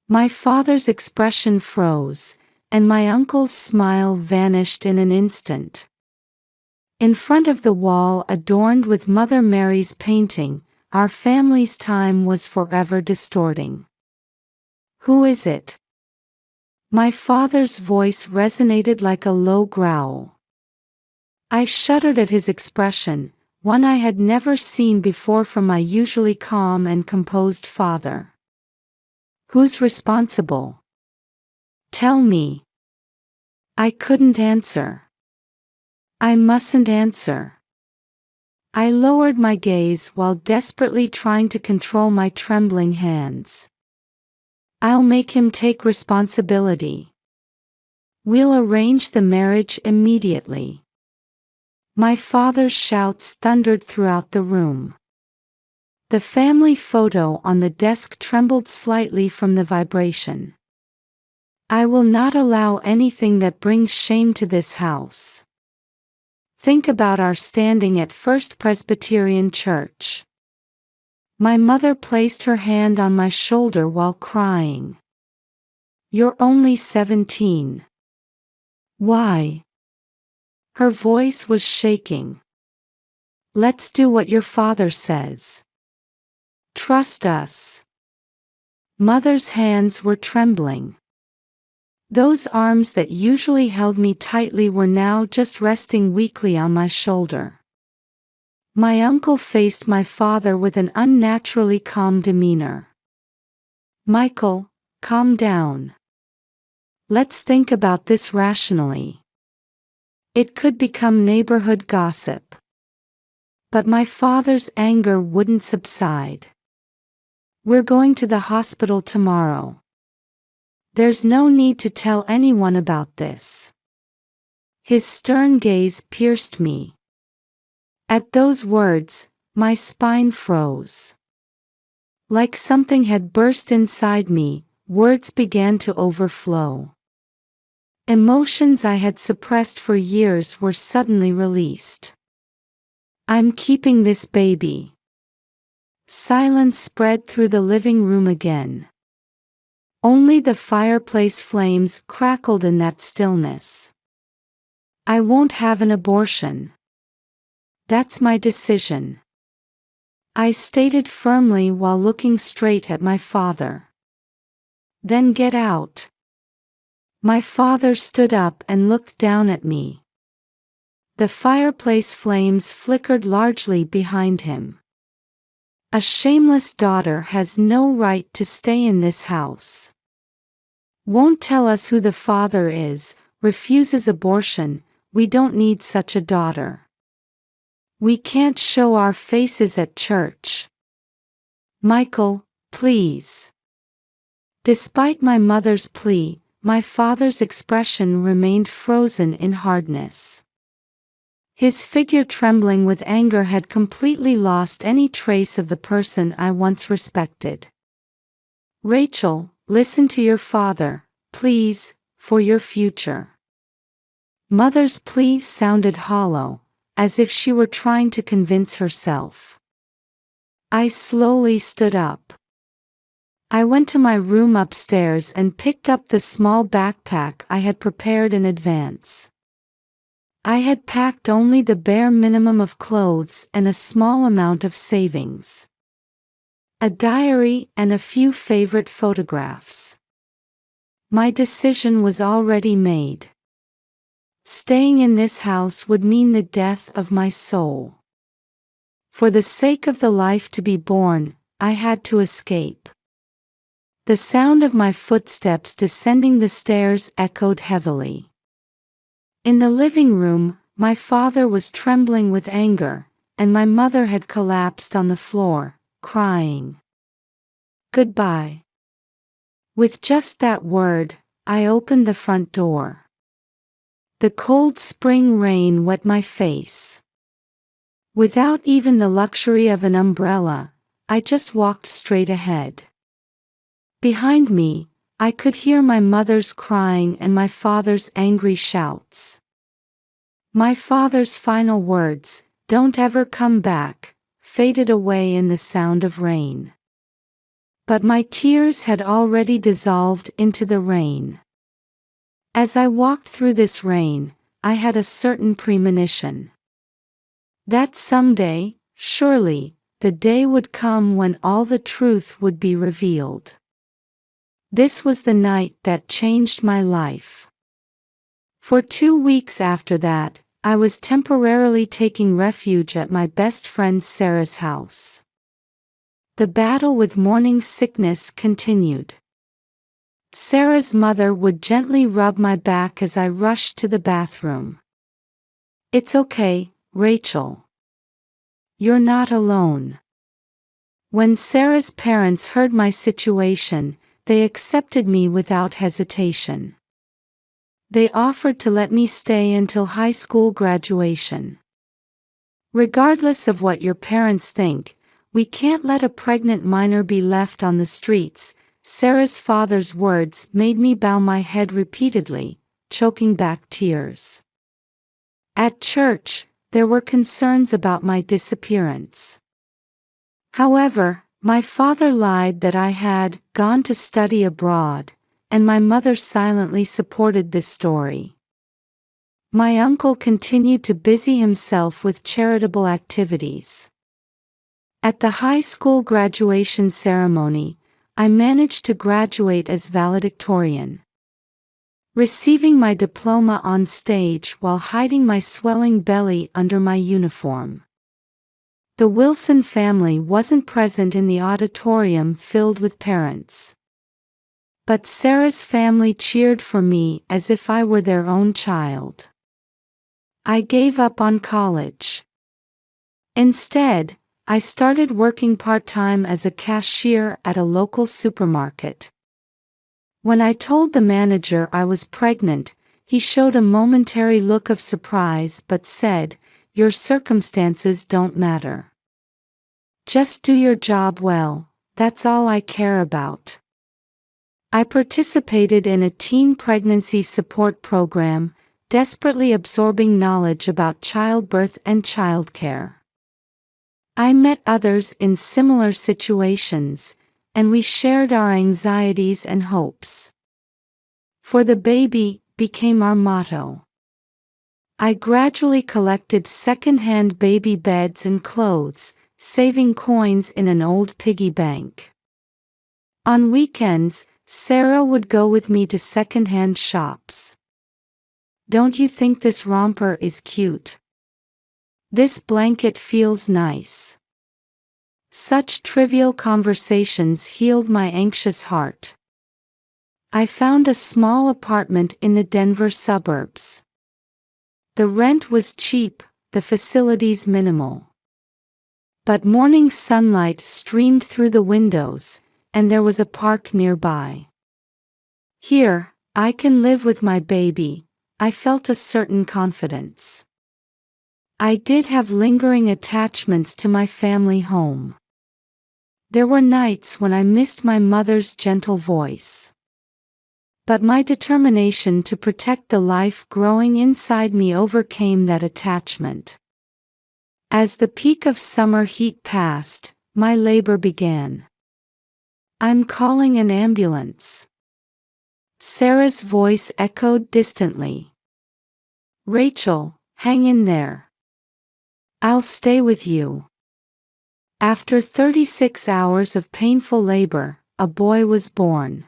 My father's expression froze, and my uncle's smile vanished in an instant. In front of the wall adorned with Mother Mary's painting, our family's time was forever distorting. Who is it? My father's voice resonated like a low growl. I shuddered at his expression, one I had never seen before from my usually calm and composed father. Who's responsible? Tell me. I couldn't answer. I mustn't answer. I lowered my gaze while desperately trying to control my trembling hands. I'll make him take responsibility. We'll arrange the marriage immediately. My father's shouts thundered throughout the room. The family photo on the desk trembled slightly from the vibration. I will not allow anything that brings shame to this house. Think about our standing at First Presbyterian Church. My mother placed her hand on my shoulder while crying. You're only 17. Why? Her voice was shaking. Let's do what your father says. Trust us. Mother's hands were trembling. Those arms that usually held me tightly were now just resting weakly on my shoulder. My uncle faced my father with an unnaturally calm demeanor. Michael, calm down. Let's think about this rationally. It could become neighborhood gossip. But my father's anger wouldn't subside. We're going to the hospital tomorrow. There's no need to tell anyone about this. His stern gaze pierced me. At those words, my spine froze. Like something had burst inside me, words began to overflow. Emotions I had suppressed for years were suddenly released. I'm keeping this baby. Silence spread through the living room again. Only the fireplace flames crackled in that stillness. I won't have an abortion. That's my decision. I stated firmly while looking straight at my father. Then get out. My father stood up and looked down at me. The fireplace flames flickered largely behind him. A shameless daughter has no right to stay in this house. Won't tell us who the father is, refuses abortion, we don't need such a daughter. We can't show our faces at church. Michael, please." Despite my mother's plea, my father's expression remained frozen in hardness. His figure, trembling with anger, had completely lost any trace of the person I once respected. "Rachel, listen to your father, please, for your future." Mother's plea sounded hollow, as if she were trying to convince herself. I slowly stood up. I went to my room upstairs and picked up the small backpack I had prepared in advance. I had packed only the bare minimum of clothes and a small amount of savings, a diary, and a few favorite photographs. My decision was already made. Staying in this house would mean the death of my soul. For the sake of the life to be born, I had to escape. The sound of my footsteps descending the stairs echoed heavily. In the living room, my father was trembling with anger, and my mother had collapsed on the floor, crying. "Goodbye." With just that word, I opened the front door. The cold spring rain wet my face. Without even the luxury of an umbrella, I just walked straight ahead. Behind me, I could hear my mother's crying and my father's angry shouts. My father's final words, "Don't ever come back," faded away in the sound of rain. But my tears had already dissolved into the rain. As I walked through this rain, I had a certain premonition. That someday, surely, the day would come when all the truth would be revealed. This was the night that changed my life. For 2 weeks after that, I was temporarily taking refuge at my best friend Sarah's house. The battle with morning sickness continued. Sarah's mother would gently rub my back as I rushed to the bathroom. "It's okay, Rachel. You're not alone." When Sarah's parents heard my situation, they accepted me without hesitation. They offered to let me stay until high school graduation. "Regardless of what your parents think, we can't let a pregnant minor be left on the streets." Sarah's father's words made me bow my head repeatedly, choking back tears. At church, there were concerns about my disappearance. However, my father lied that I had gone to study abroad, and my mother silently supported this story. My uncle continued to busy himself with charitable activities. At the high school graduation ceremony, I managed to graduate as valedictorian, receiving my diploma on stage while hiding my swelling belly under my uniform. The Wilson family wasn't present in the auditorium filled with parents. But Sarah's family cheered for me as if I were their own child. I gave up on college. Instead, I started working part-time as a cashier at a local supermarket. When I told the manager I was pregnant, he showed a momentary look of surprise but said, "Your circumstances don't matter. Just do your job well, that's all I care about." I participated in a teen pregnancy support program, desperately absorbing knowledge about childbirth and childcare. I met others in similar situations, and we shared our anxieties and hopes. "For the baby" became our motto. I gradually collected second-hand baby beds and clothes, saving coins in an old piggy bank. On weekends, Sarah would go with me to second-hand shops. "Don't you think this romper is cute? This blanket feels nice." Such trivial conversations healed my anxious heart. I found a small apartment in the Denver suburbs. The rent was cheap, the facilities minimal. But morning sunlight streamed through the windows, and there was a park nearby. Here, I can live with my baby, I felt a certain confidence. I did have lingering attachments to my family home. There were nights when I missed my mother's gentle voice. But my determination to protect the life growing inside me overcame that attachment. As the peak of summer heat passed, my labor began. "I'm calling an ambulance." Sarah's voice echoed distantly. "Rachel, hang in there. I'll stay with you." After 36 hours of painful labor, a boy was born.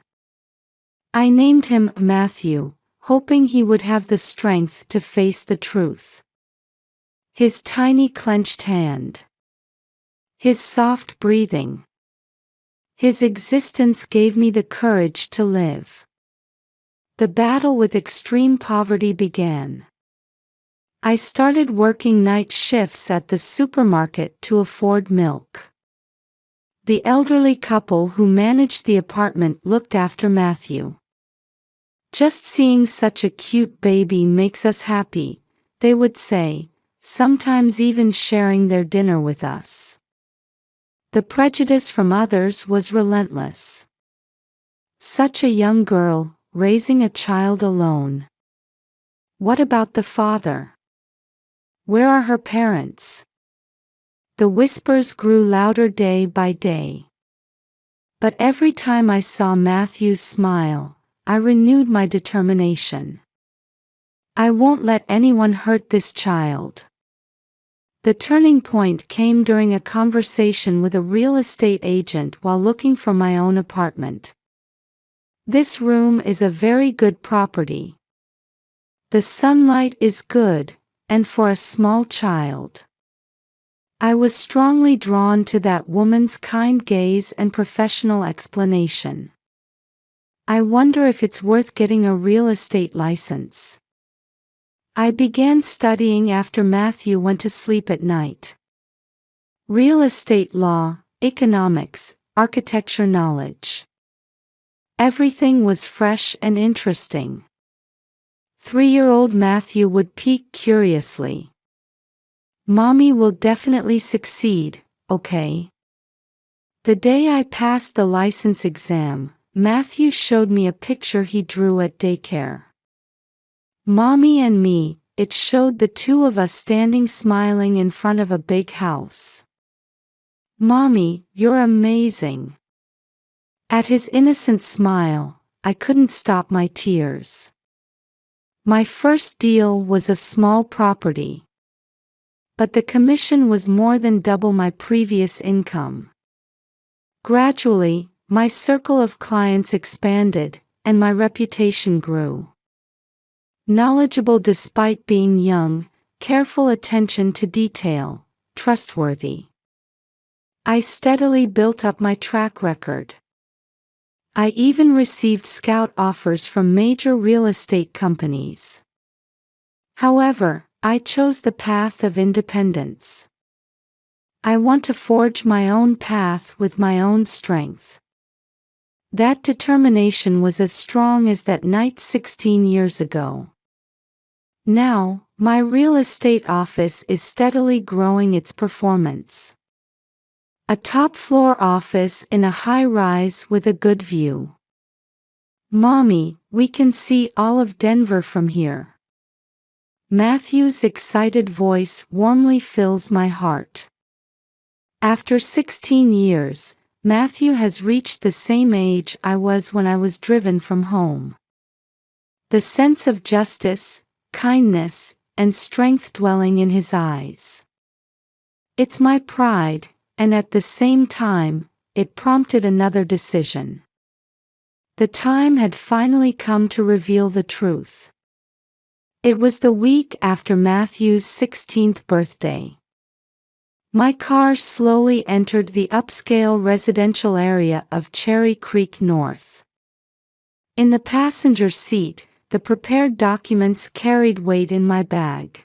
I named him Matthew, hoping he would have the strength to face the truth. His tiny clenched hand. His soft breathing. His existence gave me the courage to live. The battle with extreme poverty began. I started working night shifts at the supermarket to afford milk. The elderly couple who managed the apartment looked after Matthew. "Just seeing such a cute baby makes us happy," they would say, sometimes even sharing their dinner with us. The prejudice from others was relentless. "Such a young girl, raising a child alone. What about the father? Where are her parents?" The whispers grew louder day by day. But every time I saw Matthew's smile, I renewed my determination. "I won't let anyone hurt this child." The turning point came during a conversation with a real estate agent while looking for my own apartment. "This room is a very good property. The sunlight is good, and for a small child." I was strongly drawn to that woman's kind gaze and professional explanation. "I wonder if it's worth getting a real estate license." I began studying after Matthew went to sleep at night. Real estate law, economics, architecture knowledge. Everything was fresh and interesting. 3-year-old Matthew would peek curiously. "Mommy will definitely succeed, okay?" The day I passed the license exam, Matthew showed me a picture he drew at daycare. Mommy and me, it showed the two of us standing smiling in front of a big house. "Mommy, you're amazing." At his innocent smile, I couldn't stop my tears. My first deal was a small property. But the commission was more than double my previous income. Gradually, my circle of clients expanded, and my reputation grew. Knowledgeable despite being young, careful attention to detail, trustworthy. I steadily built up my track record. I even received scout offers from major real estate companies. However, I chose the path of independence. I want to forge my own path with my own strength. That determination was as strong as that night 16 years ago. Now, my real estate office is steadily growing its performance. A top-floor office in a high-rise with a good view. "Mommy, we can see all of Denver from here." Matthew's excited voice warmly fills my heart. After 16 years, Matthew has reached the same age I was when I was driven from home. The sense of justice, kindness, and strength dwelling in his eyes. It's my pride, and at the same time, it prompted another decision. The time had finally come to reveal the truth. It was the week after Matthew's 16th birthday. My car slowly entered the upscale residential area of Cherry Creek North. In the passenger seat, the prepared documents carried weight in my bag.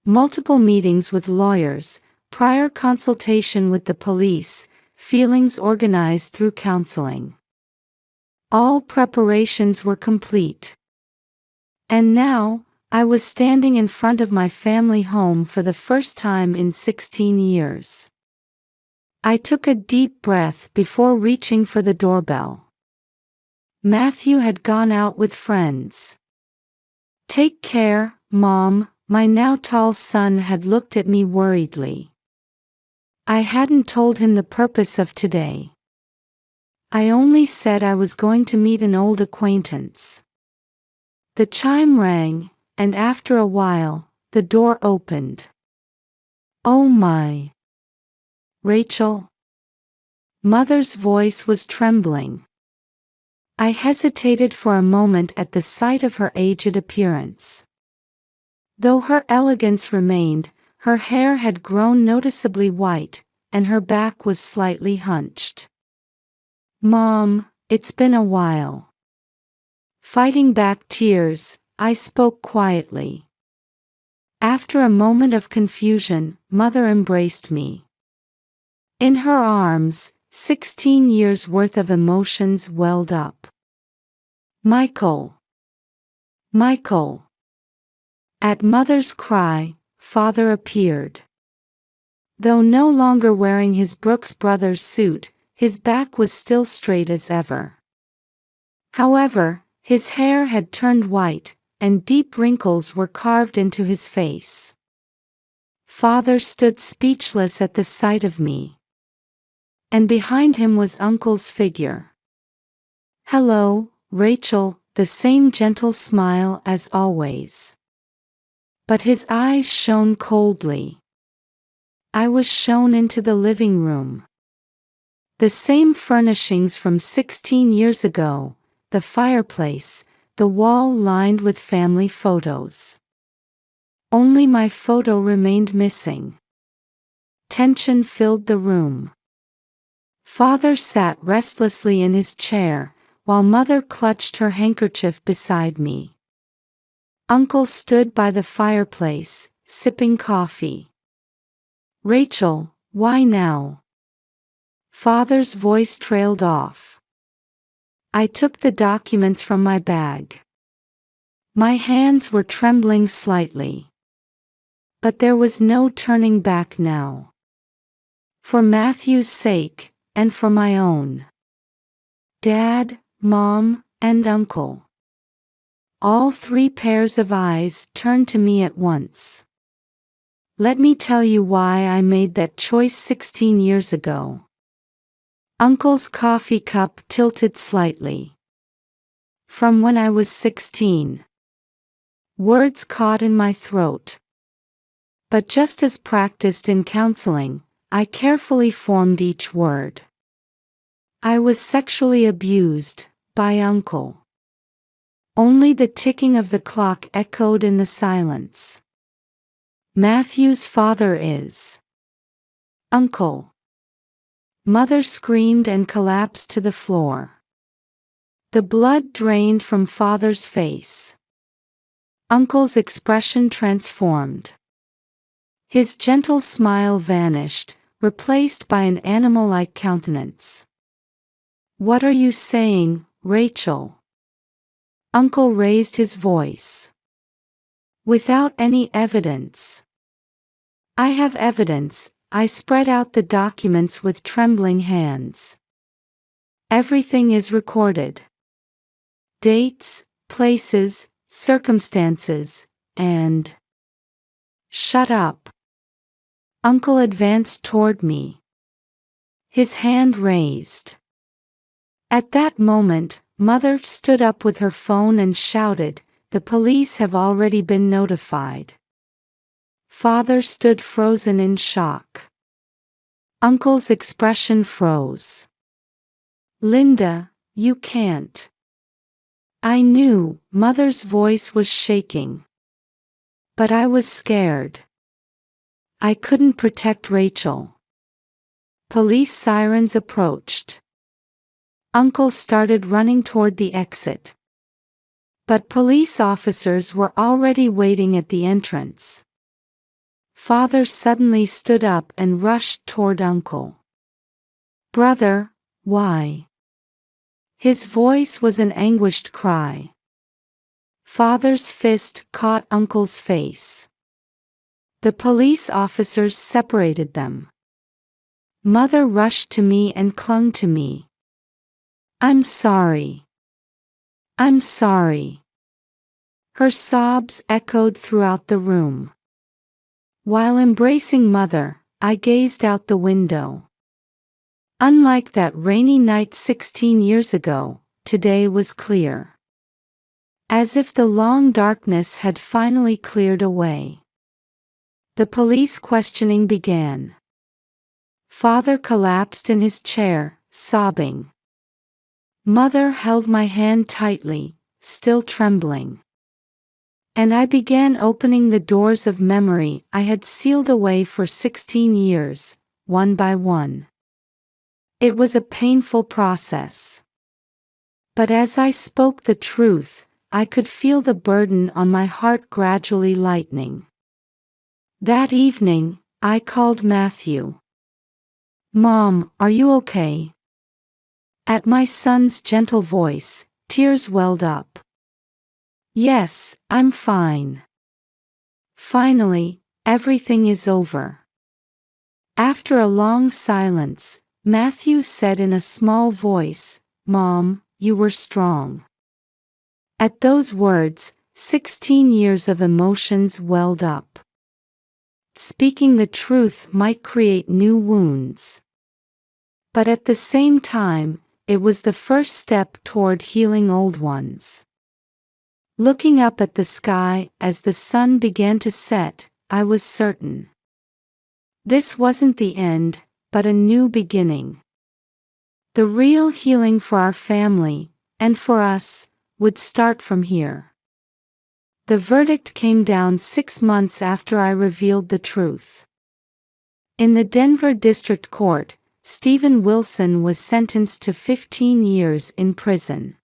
Multiple meetings with lawyers, prior consultation with the police, feelings organized through counseling. All preparations were complete. And now, I was standing in front of my family home for the first time in 16 years. I took a deep breath before reaching for the doorbell. Matthew had gone out with friends. "Take care, Mom," my now tall son had looked at me worriedly. I hadn't told him the purpose of today. I only said I was going to meet an old acquaintance. The chime rang, and after a while, the door opened. "Oh my! Rachel?" Mother's voice was trembling. I hesitated for a moment at the sight of her aged appearance. Though her elegance remained, her hair had grown noticeably white, and her back was slightly hunched. "Mom, it's been a while." Fighting back tears, I spoke quietly. After a moment of confusion, Mother embraced me. In her arms, 16 years' worth of emotions welled up. "Michael! Michael!" At Mother's cry, Father appeared. Though no longer wearing his Brooks Brothers suit, his back was still straight as ever. However, his hair had turned white, and deep wrinkles were carved into his face. Father stood speechless at the sight of me. And behind him was Uncle's figure. "Hello, Rachel," the same gentle smile as always. But his eyes shone coldly. I was shown into the living room. The same furnishings from 16 years ago, the fireplace, the wall lined with family photos. Only my photo remained missing. Tension filled the room. Father sat restlessly in his chair, while Mother clutched her handkerchief beside me. Uncle stood by the fireplace, sipping coffee. "Rachel, why now?" Father's voice trailed off. I took the documents from my bag. My hands were trembling slightly. But there was no turning back now. For Matthew's sake, and for my own. Dad, Mom, and Uncle. All three pairs of eyes turned to me at once. Let me tell you why I made that choice 16 years ago. Uncle's coffee cup tilted slightly. From when I was 16. Words caught in my throat. But just as practiced in counseling, I carefully formed each word. I was sexually abused by Uncle. Only the ticking of the clock echoed in the silence. Matthew's father is. Uncle. Mother screamed and collapsed to the floor. The blood drained from Father's face. Uncle's expression transformed. His gentle smile vanished, replaced by an animal-like countenance. "What are you saying, Rachel?" Uncle raised his voice. "Without any evidence." "I have evidence." I spread out the documents with trembling hands. "Everything is recorded. Dates, places, circumstances, and..." "Shut up." Uncle advanced toward me. His hand raised. At that moment, Mother stood up with her phone and shouted, "The police have already been notified." Father stood frozen in shock. Uncle's expression froze. "Linda, you can't." I knew. Mother's voice was shaking. But I was scared. I couldn't protect Rachel. Police sirens approached. Uncle started running toward the exit. But police officers were already waiting at the entrance. Father suddenly stood up and rushed toward Uncle. "Brother, why?" His voice was an anguished cry. Father's fist caught Uncle's face. The police officers separated them. Mother rushed to me and clung to me. "I'm sorry. I'm sorry." Her sobs echoed throughout the room. While embracing Mother, I gazed out the window. Unlike that rainy night 16 years ago, today was clear. As if the long darkness had finally cleared away. The police questioning began. Father collapsed in his chair, sobbing. Mother held my hand tightly, still trembling. And I began opening the doors of memory I had sealed away for 16 years, one by one. It was a painful process. But as I spoke the truth, I could feel the burden on my heart gradually lightening. That evening, I called Matthew. "Mom, are you okay?" At my son's gentle voice, tears welled up. "Yes, I'm fine. Finally, everything is over." After a long silence, Matthew said in a small voice, "Mom, you were strong." At those words, 16 years of emotions welled up. Speaking the truth might create new wounds. But at the same time, it was the first step toward healing old ones. Looking up at the sky as the sun began to set, I was certain. This wasn't the end, but a new beginning. The real healing for our family, and for us, would start from here. The verdict came down 6 months after I revealed the truth. In the Denver District Court, Stephen Wilson was sentenced to 15 years in prison.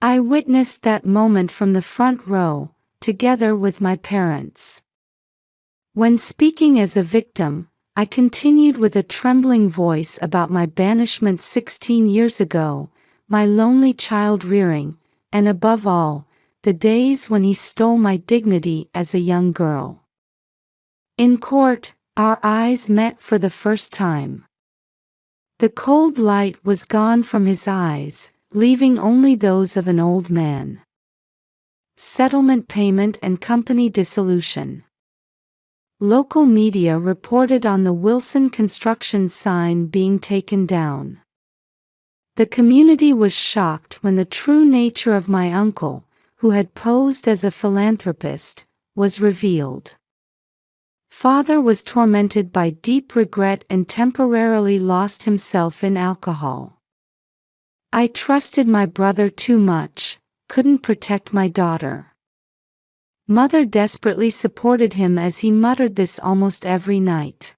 I witnessed that moment from the front row, together with my parents. When speaking as a victim, I continued with a trembling voice about my banishment 16 years ago, my lonely child rearing, and above all, the days when he stole my dignity as a young girl. In court, our eyes met for the first time. The cold light was gone from his eyes, leaving only those of an old man. Settlement payment and company dissolution. Local media reported on the Wilson construction sign being taken down. The community was shocked when the true nature of my uncle, who had posed as a philanthropist, was revealed. Father was tormented by deep regret and temporarily lost himself in alcohol. I trusted my brother too much, couldn't protect my daughter. Mother desperately supported him as he muttered this almost every night.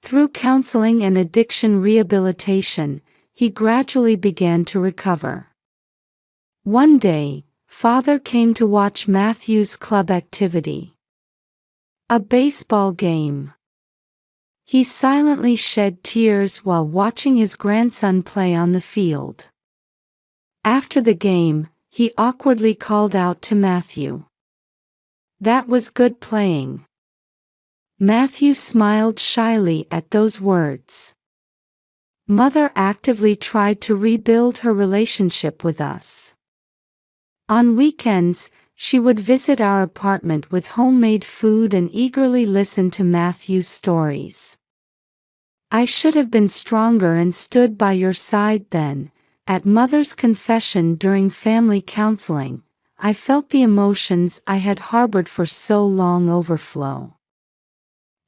Through counseling and addiction rehabilitation, he gradually began to recover. One day, Father came to watch Matthew's club activity. A baseball game. He silently shed tears while watching his grandson play on the field. After the game, he awkwardly called out to Matthew. "That was good playing." Matthew smiled shyly at those words. Mother actively tried to rebuild her relationship with us. On weekends, she would visit our apartment with homemade food and eagerly listen to Matthew's stories. "I should have been stronger and stood by your side then." At Mother's confession during family counseling, I felt the emotions I had harbored for so long overflow.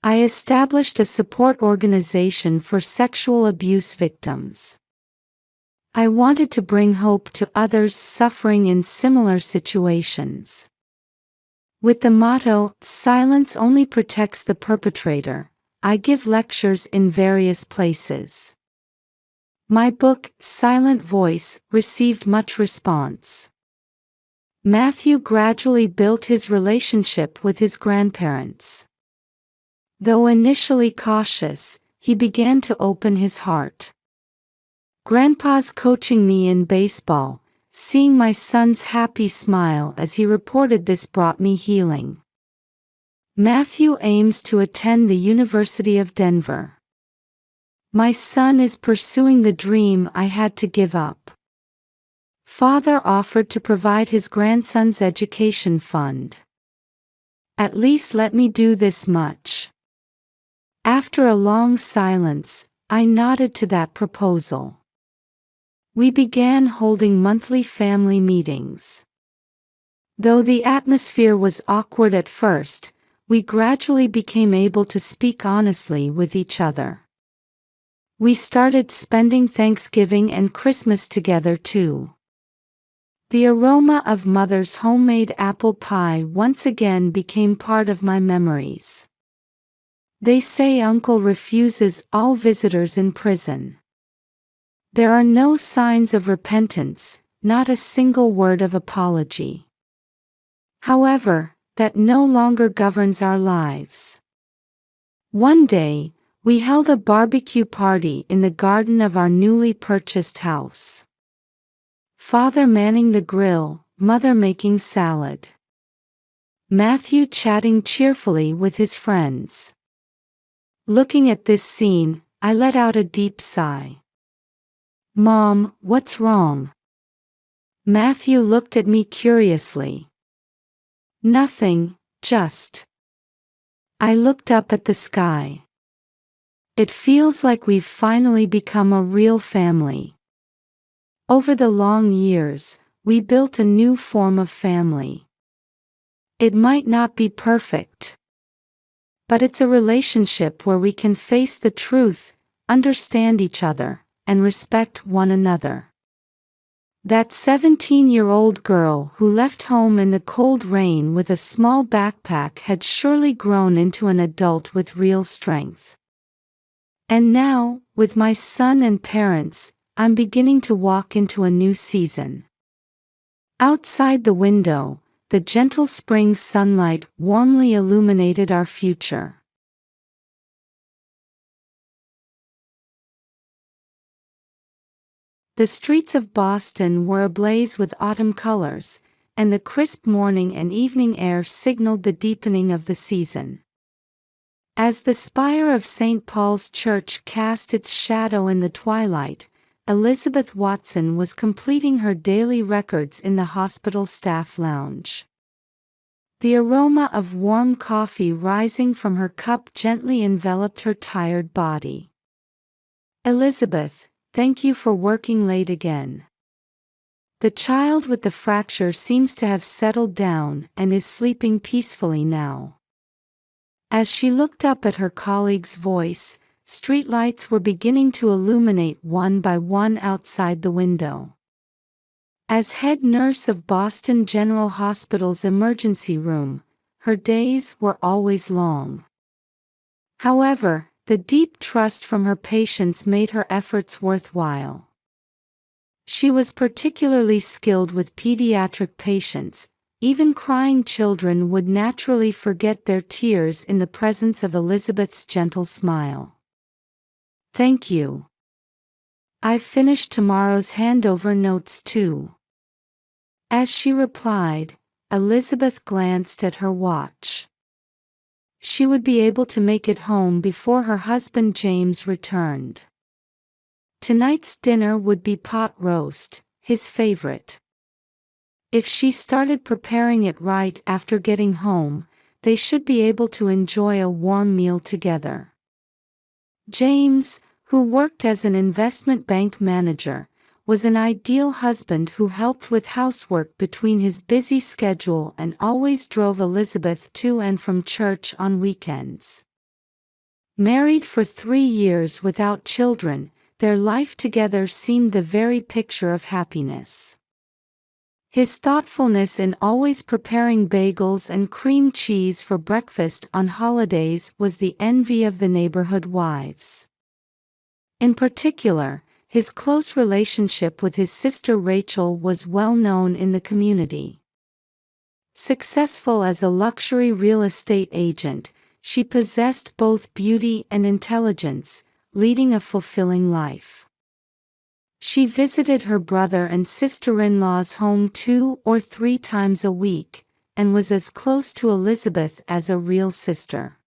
I established a support organization for sexual abuse victims. I wanted to bring hope to others suffering in similar situations. With the motto, "Silence only protects the perpetrator," I give lectures in various places. My book, Silent Voice, received much response. Matthew gradually built his relationship with his grandparents. Though initially cautious, he began to open his heart. Grandpa's coaching me in baseball, seeing my son's happy smile as he reported this brought me healing. Matthew aims to attend the University of Denver. My son is pursuing the dream I had to give up. Father offered to provide his grandson's education fund. At least let me do this much. After a long silence, I nodded to that proposal. We began holding monthly family meetings. Though the atmosphere was awkward at first, we gradually became able to speak honestly with each other. We started spending Thanksgiving and Christmas together too. The aroma of Mother's homemade apple pie once again became part of my memories. They say Uncle refuses all visitors in prison. There are no signs of repentance, not a single word of apology. However, that no longer governs our lives. One day, we held a barbecue party in the garden of our newly purchased house. Father manning the grill, Mother making salad. Matthew chatting cheerfully with his friends. Looking at this scene, I let out a deep sigh. Mom, what's wrong? Matthew looked at me curiously. Nothing, just. I looked up at the sky. It feels like we've finally become a real family. Over the long years, we built a new form of family. It might not be perfect, but it's a relationship where we can face the truth, understand each other, and respect one another. That 17-year-old girl who left home in the cold rain with a small backpack had surely grown into an adult with real strength. And now, with my son and parents, I'm beginning to walk into a new season. Outside the window, the gentle spring sunlight warmly illuminated our future. The streets of Boston were ablaze with autumn colors, and the crisp morning and evening air signaled the deepening of the season. As the spire of St. Paul's Church cast its shadow in the twilight, Elizabeth Watson was completing her daily records in the hospital staff lounge. The aroma of warm coffee rising from her cup gently enveloped her tired body. Elizabeth, thank you for working late again. The child with the fracture seems to have settled down and is sleeping peacefully now. As she looked up at her colleague's voice, streetlights were beginning to illuminate one by one outside the window. As head nurse of Boston General Hospital's emergency room, her days were always long. However, the deep trust from her patients made her efforts worthwhile. She was particularly skilled with pediatric patients. Even crying children would naturally forget their tears in the presence of Elizabeth's gentle smile. Thank you. I've finished tomorrow's handover notes too. As she replied, Elizabeth glanced at her watch. She would be able to make it home before her husband James returned. Tonight's dinner would be pot roast, his favorite. If she started preparing it right after getting home, they should be able to enjoy a warm meal together. James, who worked as an investment bank manager, was an ideal husband who helped with housework between his busy schedule and always drove Elizabeth to and from church on weekends. Married for 3 years without children, their life together seemed the very picture of happiness. His thoughtfulness in always preparing bagels and cream cheese for breakfast on holidays was the envy of the neighborhood wives. In particular, his close relationship with his sister Rachel was well known in the community. Successful as a luxury real estate agent, she possessed both beauty and intelligence, leading a fulfilling life. She visited her brother and sister-in-law's home 2 or 3 times a week, and was as close to Elizabeth as a real sister.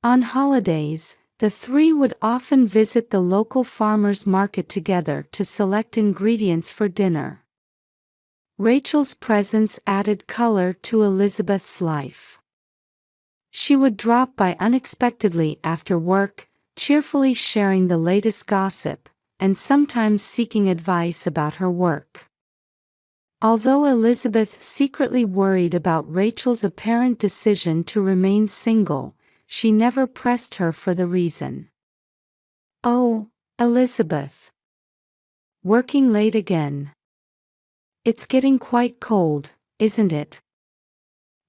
On holidays, the three would often visit the local farmers' market together to select ingredients for dinner. Rachel's presence added color to Elizabeth's life. She would drop by unexpectedly after work, cheerfully sharing the latest gossip, and sometimes seeking advice about her work. Although Elizabeth secretly worried about Rachel's apparent decision to remain single, she never pressed her for the reason. "Oh, Elizabeth. Working late again. It's getting quite cold, isn't it?"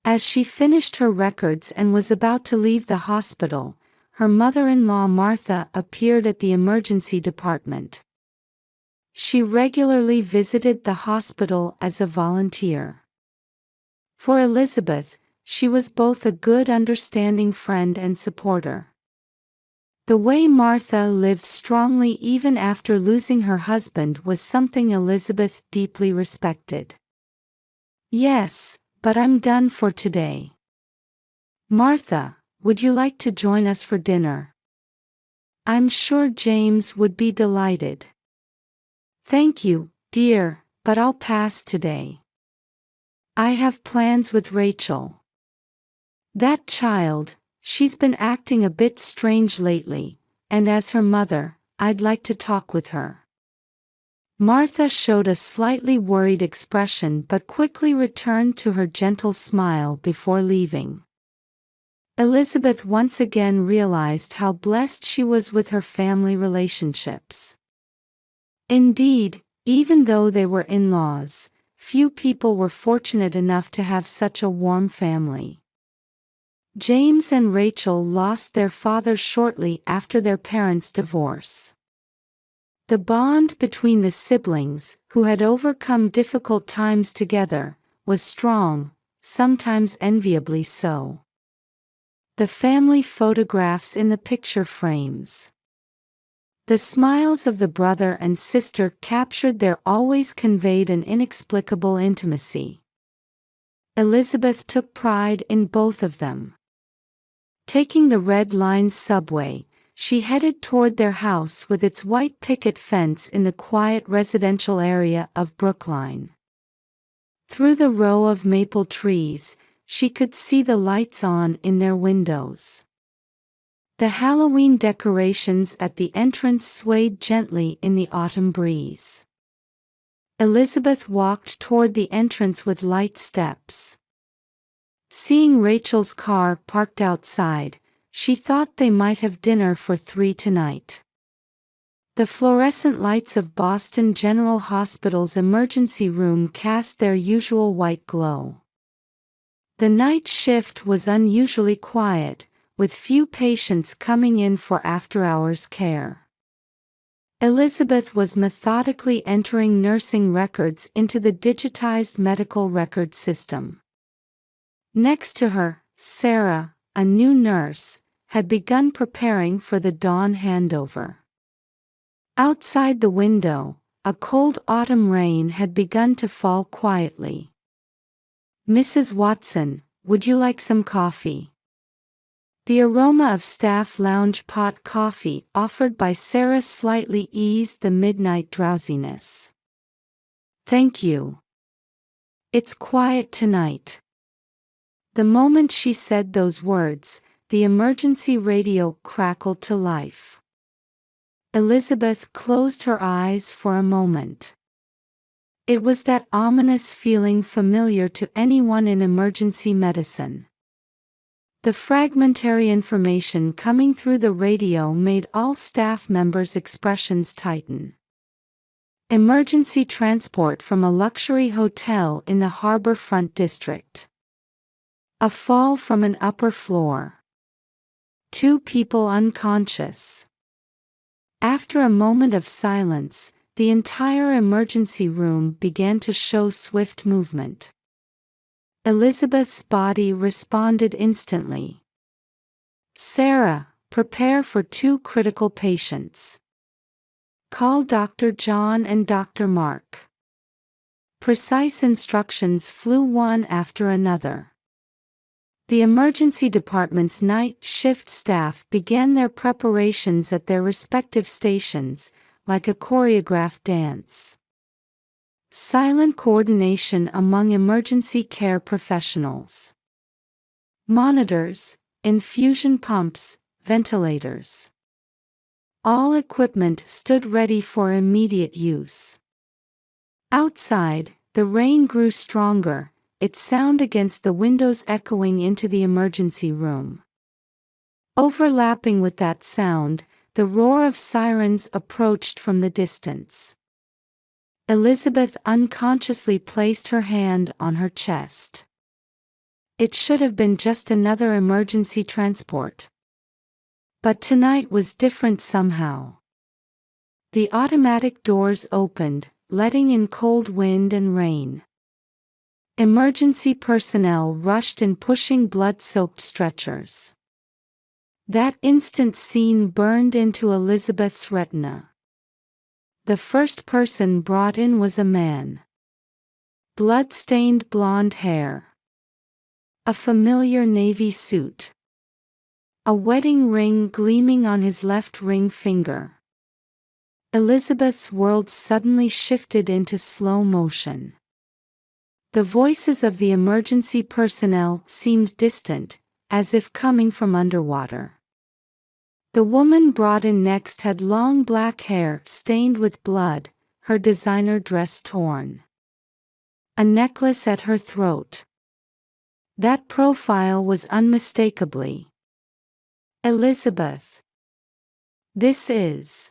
As she finished her records and was about to leave the hospital, her mother-in-law Martha appeared at the emergency department. She regularly visited the hospital as a volunteer. For Elizabeth, she was both a good understanding friend and supporter. The way Martha lived strongly even after losing her husband was something Elizabeth deeply respected. "Yes, but I'm done for today. Martha, would you like to join us for dinner? I'm sure James would be delighted." "Thank you, dear, but I'll pass today. I have plans with Rachel. That child, she's been acting a bit strange lately, and as her mother, I'd like to talk with her." Martha showed a slightly worried expression but quickly returned to her gentle smile before leaving. Elizabeth once again realized how blessed she was with her family relationships. Indeed, even though they were in-laws, few people were fortunate enough to have such a warm family. James and Rachel lost their father shortly after their parents' divorce. The bond between the siblings, who had overcome difficult times together, was strong, sometimes enviably so. The family photographs in the picture frames. The smiles of the brother and sister captured their always conveyed an inexplicable intimacy. Elizabeth took pride in both of them. Taking the Red Line subway, she headed toward their house with its white picket fence in the quiet residential area of Brookline. Through the row of maple trees, she could see the lights on in their windows. The Halloween decorations at the entrance swayed gently in the autumn breeze. Elizabeth walked toward the entrance with light steps. Seeing Rachel's car parked outside, she thought they might have dinner for 3 tonight. The fluorescent lights of Boston General Hospital's emergency room cast their usual white glow. The night shift was unusually quiet, with few patients coming in for after-hours care. Elizabeth was methodically entering nursing records into the digitized medical record system. Next to her, Sarah, a new nurse, had begun preparing for the dawn handover. Outside the window, a cold autumn rain had begun to fall quietly. "Mrs. Watson, would you like some coffee?" The aroma of staff lounge pot coffee offered by Sarah slightly eased the midnight drowsiness. "Thank you. It's quiet tonight." The moment she said those words, the emergency radio crackled to life. Elizabeth closed her eyes for a moment. It was that ominous feeling familiar to anyone in emergency medicine. The fragmentary information coming through the radio made all staff members' expressions tighten. Emergency transport from a luxury hotel in the Harborfront district. A fall from an upper floor. 2 people unconscious. After a moment of silence, the entire emergency room began to show swift movement. Elizabeth's body responded instantly. "Sarah, Prepare for 2 critical patients. Call Dr. John and Dr. Mark. Precise instructions flew one after another. The emergency department's night shift staff began their preparations at their respective stations, like a choreographed dance. Silent coordination among emergency care professionals. Monitors, infusion pumps, ventilators. All equipment stood ready for immediate use. Outside, the rain grew stronger, its sound against the windows echoing into the emergency room. Overlapping with that sound, the roar of sirens approached from the distance. Elizabeth unconsciously placed her hand on her chest. It should have been just another emergency transport. But tonight was different somehow. The automatic doors opened, letting in cold wind and rain. Emergency personnel rushed in pushing blood-soaked stretchers. That instant scene burned into Elizabeth's retina. The first person brought in was a man. Blood-stained blonde hair. A familiar navy suit. A wedding ring gleaming on his left ring finger. Elizabeth's world suddenly shifted into slow motion. The voices of the emergency personnel seemed distant, as if coming from underwater. The woman brought in next had long black hair stained with blood, her designer dress torn. A necklace at her throat. That profile was unmistakably Elizabeth. This is.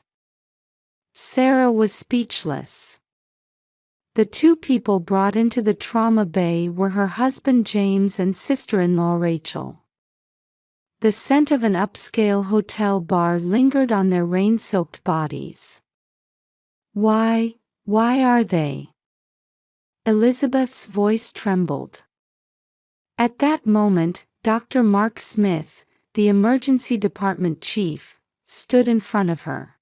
Sarah was speechless. The 2 people brought into the trauma bay were her husband James and sister-in-law Rachel. The scent of an upscale hotel bar lingered on their rain-soaked bodies. Why are they? Elizabeth's voice trembled. At that moment, Dr. Mark Smith, the emergency department chief, stood in front of her.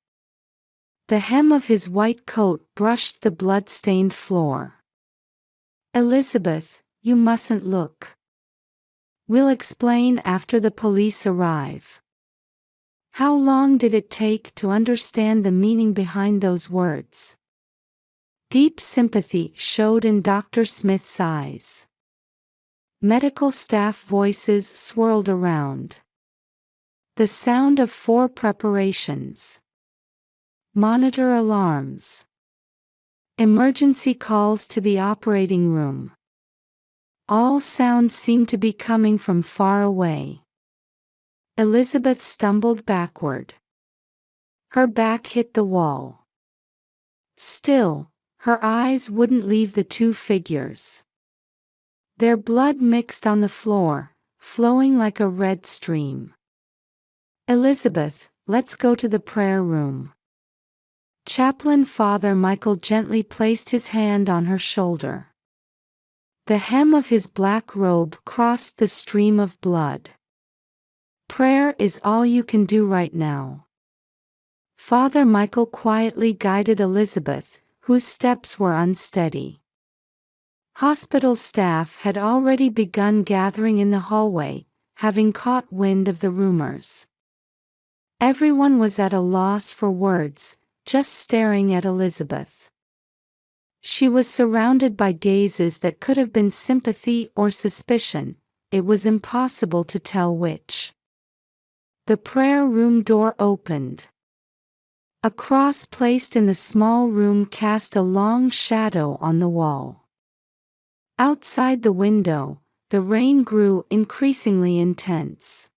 The hem of his white coat brushed the blood-stained floor. Elizabeth, you mustn't look. We'll explain after the police arrive. How long did it take to understand the meaning behind those words? Deep sympathy showed in Dr. Smith's eyes. Medical staff voices swirled around. The sound of 4 preparations. Monitor alarms. Emergency calls to the operating room. All sounds seemed to be coming from far away. Elizabeth stumbled backward. Her back hit the wall. Still, her eyes wouldn't leave the 2 figures. Their blood mixed on the floor, flowing like a red stream. Elizabeth, let's go to the prayer room. Chaplain Father Michael gently placed his hand on her shoulder. The hem of his black robe crossed the stream of blood. Prayer is all you can do right now. Father Michael quietly guided Elizabeth, whose steps were unsteady. Hospital staff had already begun gathering in the hallway, having caught wind of the rumors. Everyone was at a loss for words, just staring at Elizabeth. She was surrounded by gazes that could have been sympathy or suspicion, it was impossible to tell which. The prayer room door opened. A cross placed in the small room cast a long shadow on the wall. Outside the window, the rain grew increasingly intense.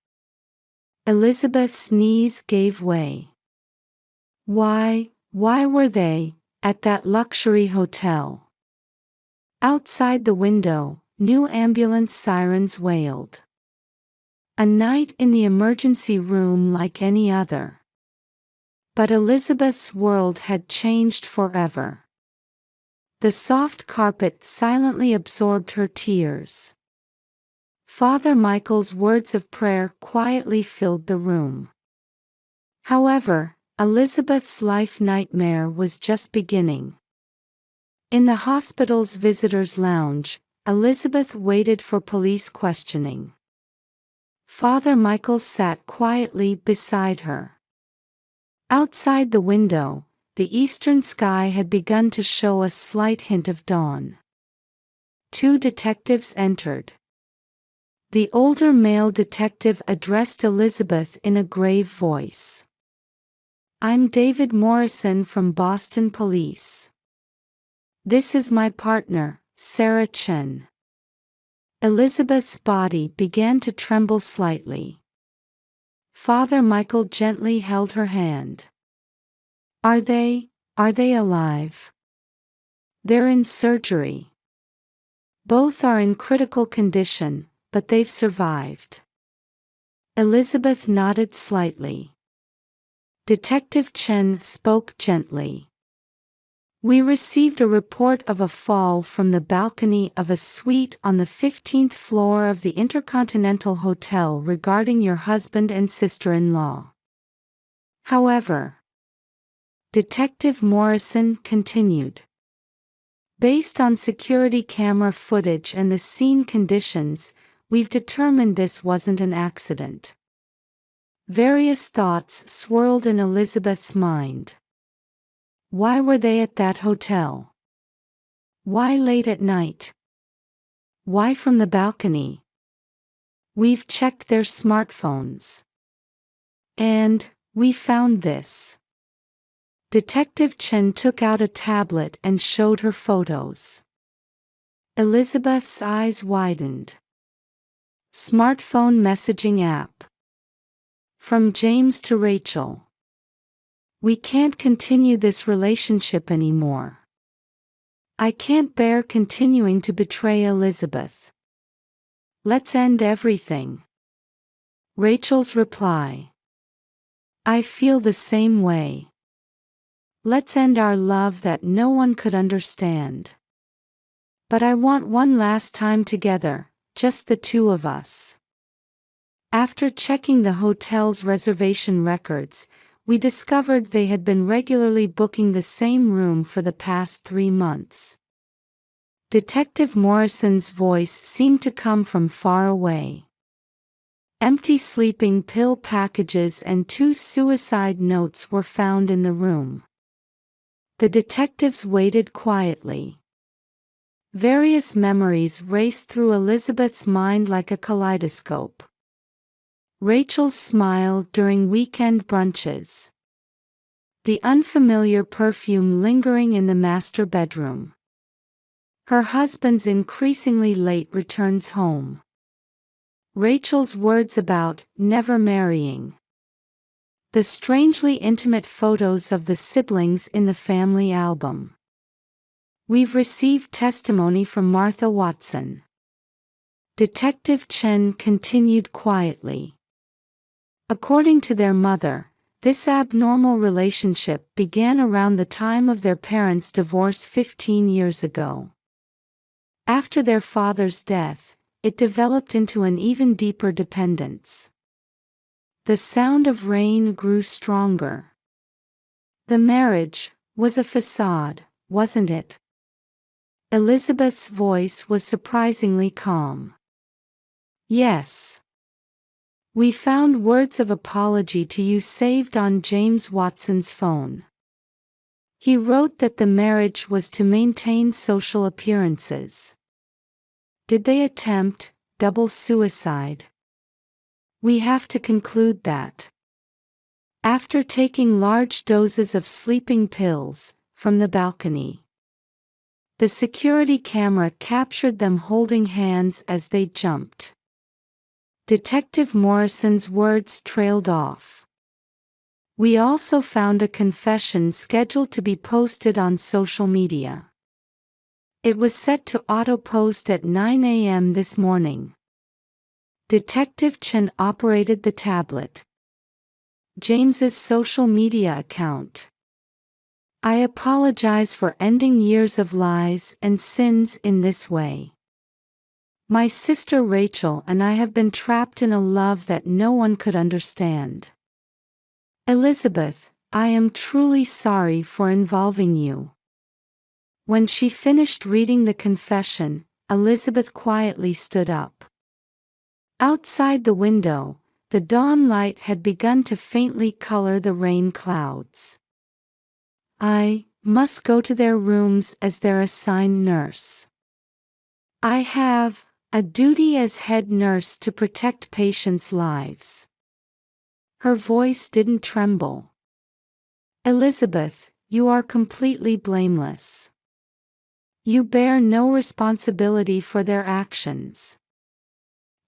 Elizabeth's knees gave way. Why were they at that luxury hotel? Outside the window, new ambulance sirens wailed. A night in the emergency room like any other. But Elizabeth's world had changed forever. The soft carpet silently absorbed her tears. Father Michael's words of prayer quietly filled the room. However, Elizabeth's life nightmare was just beginning. In the hospital's visitors' lounge, Elizabeth waited for police questioning. Father Michael sat quietly beside her. Outside the window, the eastern sky had begun to show a slight hint of dawn. Two detectives entered. The older male detective addressed Elizabeth in a grave voice. "I'm David Morrison from Boston Police. This is my partner, Sarah Chen." Elizabeth's body began to tremble slightly. Father Michael gently held her hand. Are they alive?" "They're in surgery. Both are in critical condition, but they've survived." Elizabeth nodded slightly. Detective Chen spoke gently. "We received a report of a fall from the balcony of a suite on the 15th floor of the Intercontinental Hotel regarding your husband and sister-in-law. However," Detective Morrison continued, "based on security camera footage and the scene conditions, we've determined this wasn't an accident." Various thoughts swirled in Elizabeth's mind. Why were they at that hotel? Why late at night? Why from the balcony? "We've checked their smartphones. And we found this." Detective Chen took out a tablet and showed her photos. Elizabeth's eyes widened. Smartphone messaging app. From James to Rachel. "We can't continue this relationship anymore. I can't bear continuing to betray Elizabeth. Let's end everything." Rachel's reply. "I feel the same way. Let's end our love that no one could understand. But I want one last time together, just the two of us." After checking the hotel's reservation records, we discovered they had been regularly booking the same room for the past 3 months. Detective Morrison's voice seemed to come from far away. Empty sleeping pill packages and 2 suicide notes were found in the room. The detectives waited quietly. Various memories raced through Elizabeth's mind like a kaleidoscope. Rachel's smile during weekend brunches. The unfamiliar perfume lingering in the master bedroom. Her husband's increasingly late returns home. Rachel's words about never marrying. The strangely intimate photos of the siblings in the family album. "We've received testimony from Martha Watson." Detective Chen continued quietly. "According to their mother, this abnormal relationship began around the time of their parents' divorce 15 years ago. After their father's death, it developed into an even deeper dependence. The sound of rain grew stronger. The marriage was a facade, wasn't it?" Elizabeth's voice was surprisingly calm. "Yes. We found words of apology to you saved on James Watson's phone. He wrote that the marriage was to maintain social appearances." "Did they attempt double suicide?" "We have to conclude that. After taking large doses of sleeping pills, from the balcony. The security camera captured them holding hands as they jumped." Detective Morrison's words trailed off. "We also found a confession scheduled to be posted on social media. It was set to auto-post at 9 a.m. this morning." Detective Chen operated the tablet. James's social media account. "I apologize for ending years of lies and sins in this way. My sister Rachel and I have been trapped in a love that no one could understand. Elizabeth, I am truly sorry for involving you. When she finished reading the confession, Elizabeth quietly stood up. Outside the window, the dawn light had begun to faintly color the rain clouds. I must go to their rooms as their assigned nurse. I have a duty as head nurse to protect patients' lives. Her voice didn't tremble. Elizabeth, you are completely blameless. You bear no responsibility for their actions.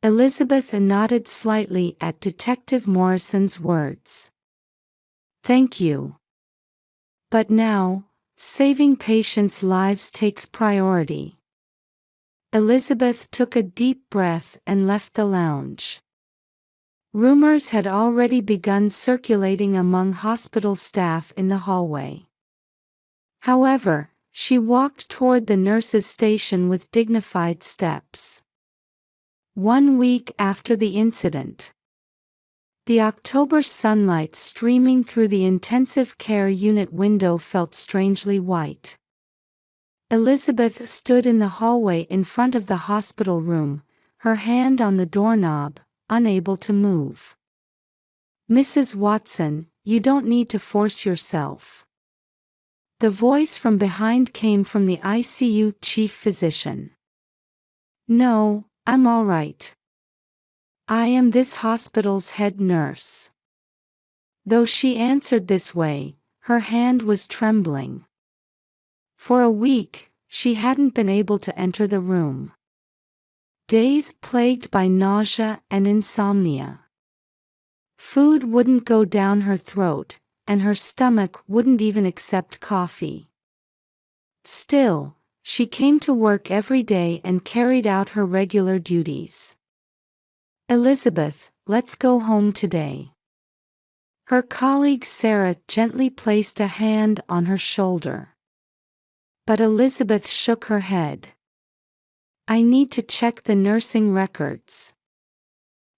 Elizabeth nodded slightly at Detective Morrison's words. Thank you. But now, saving patients' lives takes priority. Elizabeth took a deep breath and left the lounge. Rumors had already begun circulating among hospital staff in the hallway. However, she walked toward the nurse's station with dignified steps. 1 week after the incident. The October sunlight streaming through the intensive care unit window felt strangely white. Elizabeth stood in the hallway in front of the hospital room, her hand on the doorknob, unable to move. Mrs. Watson, you don't need to force yourself. The voice from behind came from the ICU chief physician. No, I'm all right. I am this hospital's head nurse. Though she answered this way, her hand was trembling. For a week, she hadn't been able to enter the room. Days plagued by nausea and insomnia. Food wouldn't go down her throat, and her stomach wouldn't even accept coffee. Still, she came to work every day and carried out her regular duties. Elizabeth, let's go home today. Her colleague Sarah gently placed a hand on her shoulder. But Elizabeth shook her head. I need to check the nursing records.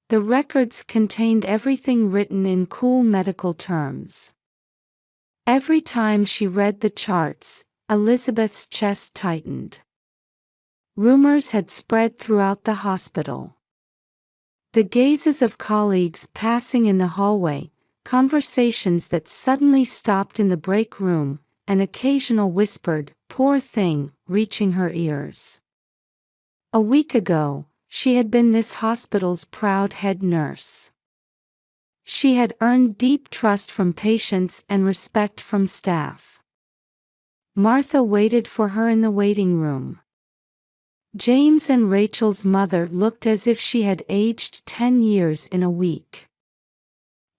The records contained everything written in cool medical terms. Every time she read the charts, Elizabeth's chest tightened. Rumors had spread throughout the hospital. The gazes of colleagues passing in the hallway, conversations that suddenly stopped in the break room, an occasional whispered, "Poor thing," reaching her ears. A week ago, she had been this hospital's proud head nurse. She had earned deep trust from patients and respect from staff. Martha waited for her in the waiting room. James and Rachel's mother looked as if she had aged 10 years in a week.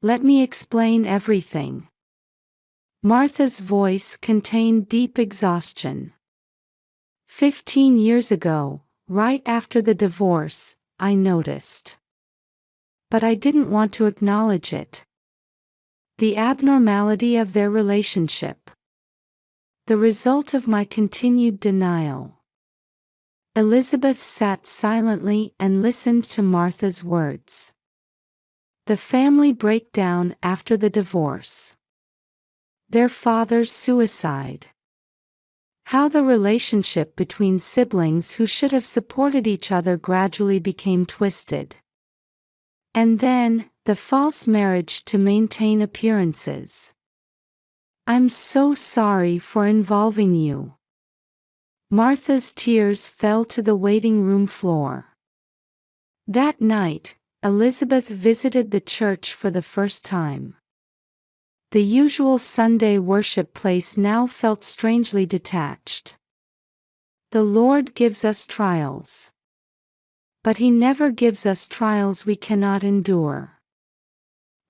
Let me explain everything. Martha's voice contained deep exhaustion. 15 years ago, right after the divorce, I noticed. But I didn't want to acknowledge it. The abnormality of their relationship. The result of my continued denial. Elizabeth sat silently and listened to Martha's words. The family breakdown after the divorce. Their father's suicide. How the relationship between siblings who should have supported each other gradually became twisted. And then, the false marriage to maintain appearances. I'm so sorry for involving you. Martha's tears fell to the waiting room floor. That night, Elizabeth visited the church for the first time. The usual Sunday worship place now felt strangely detached. The Lord gives us trials. But He never gives us trials we cannot endure.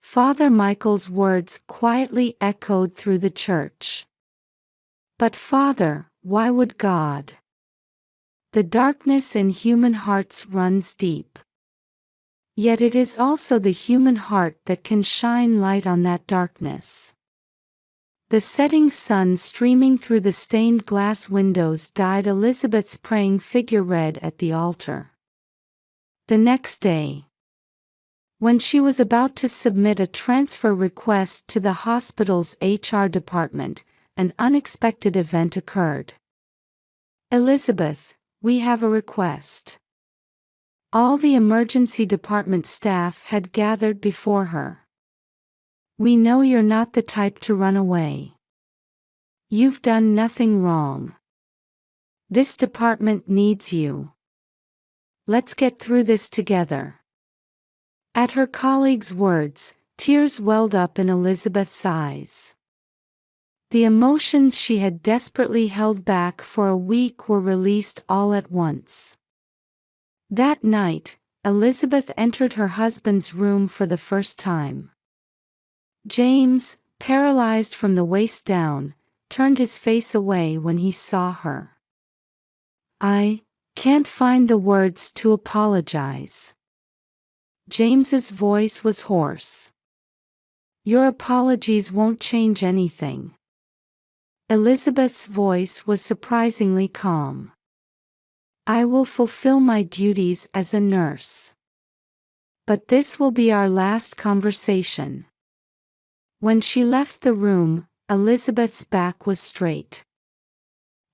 Father Michael's words quietly echoed through the church. But Father, why would God? The darkness in human hearts runs deep. Yet it is also the human heart that can shine light on that darkness. The setting sun streaming through the stained glass windows dyed Elizabeth's praying figure red at the altar. The next day. When she was about to submit a transfer request to the hospital's HR department, an unexpected event occurred. "Elizabeth, we have a request." All the emergency department staff had gathered before her. "We know you're not the type to run away. You've done nothing wrong. This department needs you. Let's get through this together." At her colleague's words, tears welled up in Elizabeth's eyes. The emotions she had desperately held back for a week were released all at once. That night, Elizabeth entered her husband's room for the first time. James, paralyzed from the waist down, turned his face away when he saw her. "I can't find the words to apologize." James's voice was hoarse. "Your apologies won't change anything." Elizabeth's voice was surprisingly calm. "I will fulfill my duties as a nurse. But this will be our last conversation." When she left the room, Elizabeth's back was straight.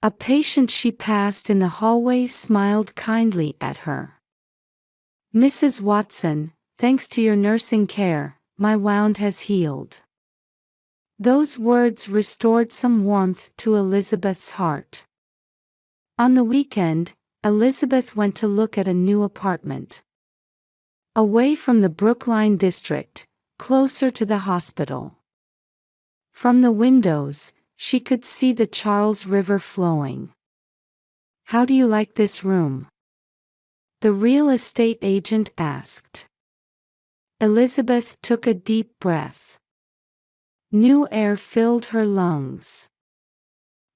A patient she passed in the hallway smiled kindly at her. "Mrs. Watson, thanks to your nursing care, my wound has healed." Those words restored some warmth to Elizabeth's heart. On the weekend, Elizabeth went to look at a new apartment. Away from the Brookline district, closer to the hospital. From the windows, she could see the Charles River flowing. "How do you like this room?" the real estate agent asked. Elizabeth took a deep breath. New air filled her lungs.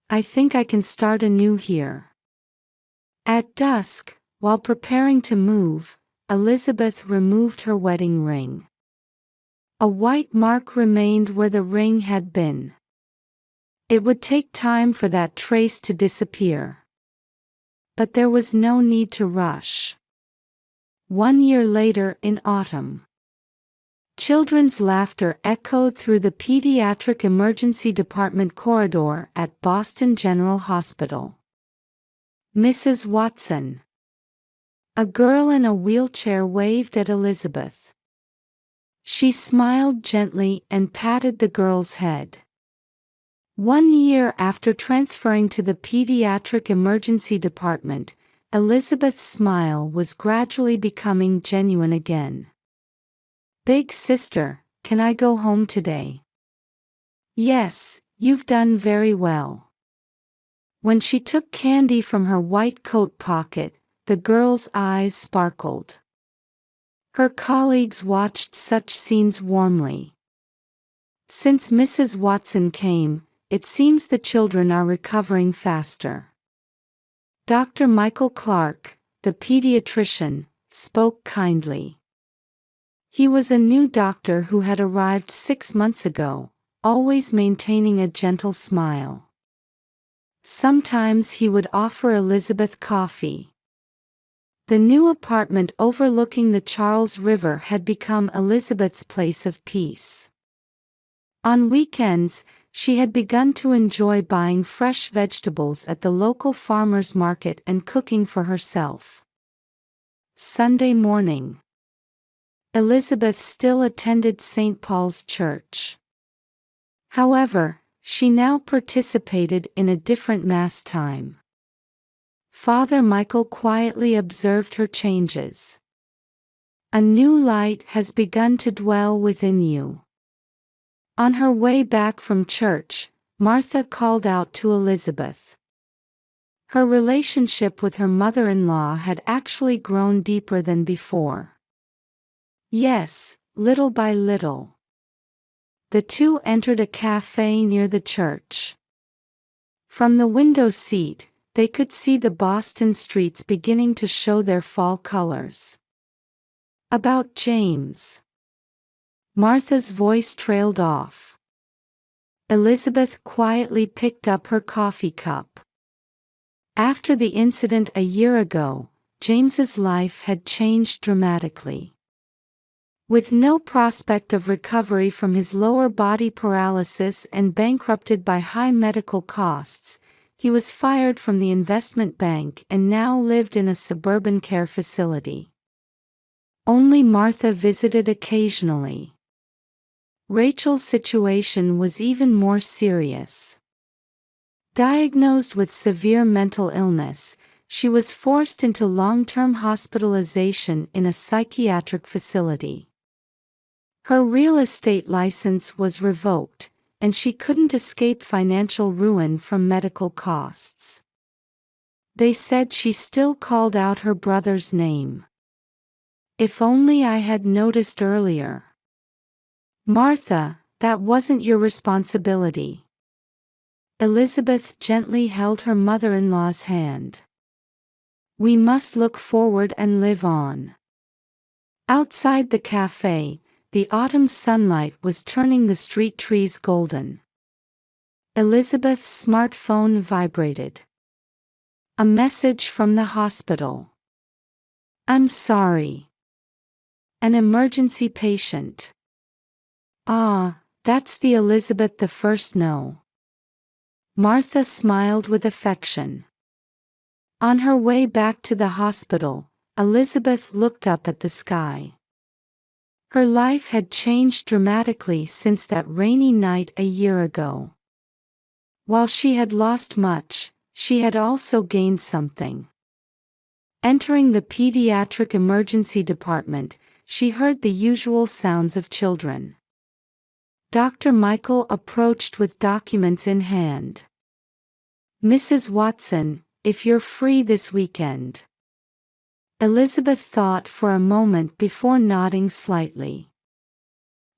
"I think I can start anew here." At dusk, while preparing to move, Elizabeth removed her wedding ring. A white mark remained where the ring had been. It would take time for that trace to disappear. But there was no need to rush. 1 year later in autumn, children's laughter echoed through the pediatric emergency department corridor at Boston General Hospital. "Mrs. Watson." A girl in a wheelchair waved at Elizabeth. She smiled gently and patted the girl's head. 1 year after transferring to the pediatric emergency department, Elizabeth's smile was gradually becoming genuine again. "Big sister, can I go home today?" "Yes, you've done very well." When she took candy from her white coat pocket, the girl's eyes sparkled. Her colleagues watched such scenes warmly. Since Mrs. Watson came, it seems the children are recovering faster. Dr. Michael Clark, the pediatrician, spoke kindly. He was a new doctor who had arrived 6 months ago, always maintaining a gentle smile. Sometimes he would offer Elizabeth coffee. The new apartment overlooking the Charles River had become Elizabeth's place of peace. On weekends, she had begun to enjoy buying fresh vegetables at the local farmer's market and cooking for herself. Sunday morning. Elizabeth still attended St. Paul's Church. However, she now participated in a different Mass time. Father Michael quietly observed her changes. "A new light has begun to dwell within you." On her way back from church, Martha called out to Elizabeth. Her relationship with her mother-in-law had actually grown deeper than before. Yes, little by little. The two entered a cafe near the church. From the window seat, they could see the Boston streets beginning to show their fall colors. "About James." Martha's voice trailed off. Elizabeth quietly picked up her coffee cup. After the incident a year ago, James's life had changed dramatically. With no prospect of recovery from his lower body paralysis and bankrupted by high medical costs, he was fired from the investment bank and now lived in a suburban care facility. Only Martha visited occasionally. Rachel's situation was even more serious. Diagnosed with severe mental illness, she was forced into long-term hospitalization in a psychiatric facility. Her real estate license was revoked, and she couldn't escape financial ruin from medical costs. They said she still called out her brother's name. "If only I had noticed earlier." "Martha, that wasn't your responsibility." Elizabeth gently held her mother-in-law's hand. "We must look forward and live on." Outside the cafe, the autumn sunlight was turning the street trees golden. Elizabeth's smartphone vibrated. A message from the hospital. "I'm sorry. An emergency patient." "Ah, that's the Elizabeth I know." Martha smiled with affection. On her way back to the hospital, Elizabeth looked up at the sky. Her life had changed dramatically since that rainy night a year ago. While she had lost much, she had also gained something. Entering the pediatric emergency department, she heard the usual sounds of children. Dr. Michael approached with documents in hand. "Mrs. Watson, if you're free this weekend." Elizabeth thought for a moment before nodding slightly.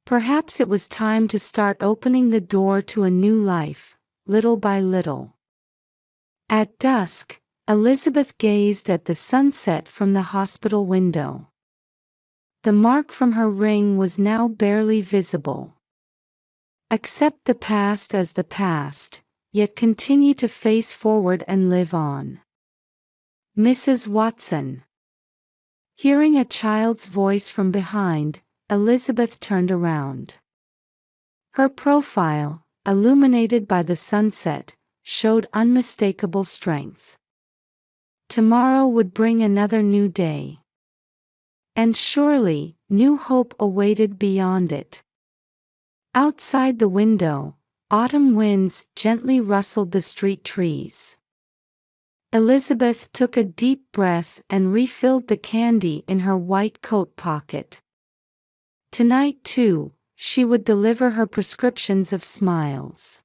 Perhaps it was time to start opening the door to a new life, little by little. At dusk, Elizabeth gazed at the sunset from the hospital window. The mark from her ring was now barely visible. Accept the past as the past, yet continue to face forward and live on. "Mrs. Watson." Hearing a child's voice from behind, Elizabeth turned around. Her profile, illuminated by the sunset, showed unmistakable strength. Tomorrow would bring another new day. And surely, new hope awaited beyond it. Outside the window, autumn winds gently rustled the street trees. Elizabeth took a deep breath and refilled the candy in her white coat pocket. Tonight too, she would deliver her prescriptions of smiles.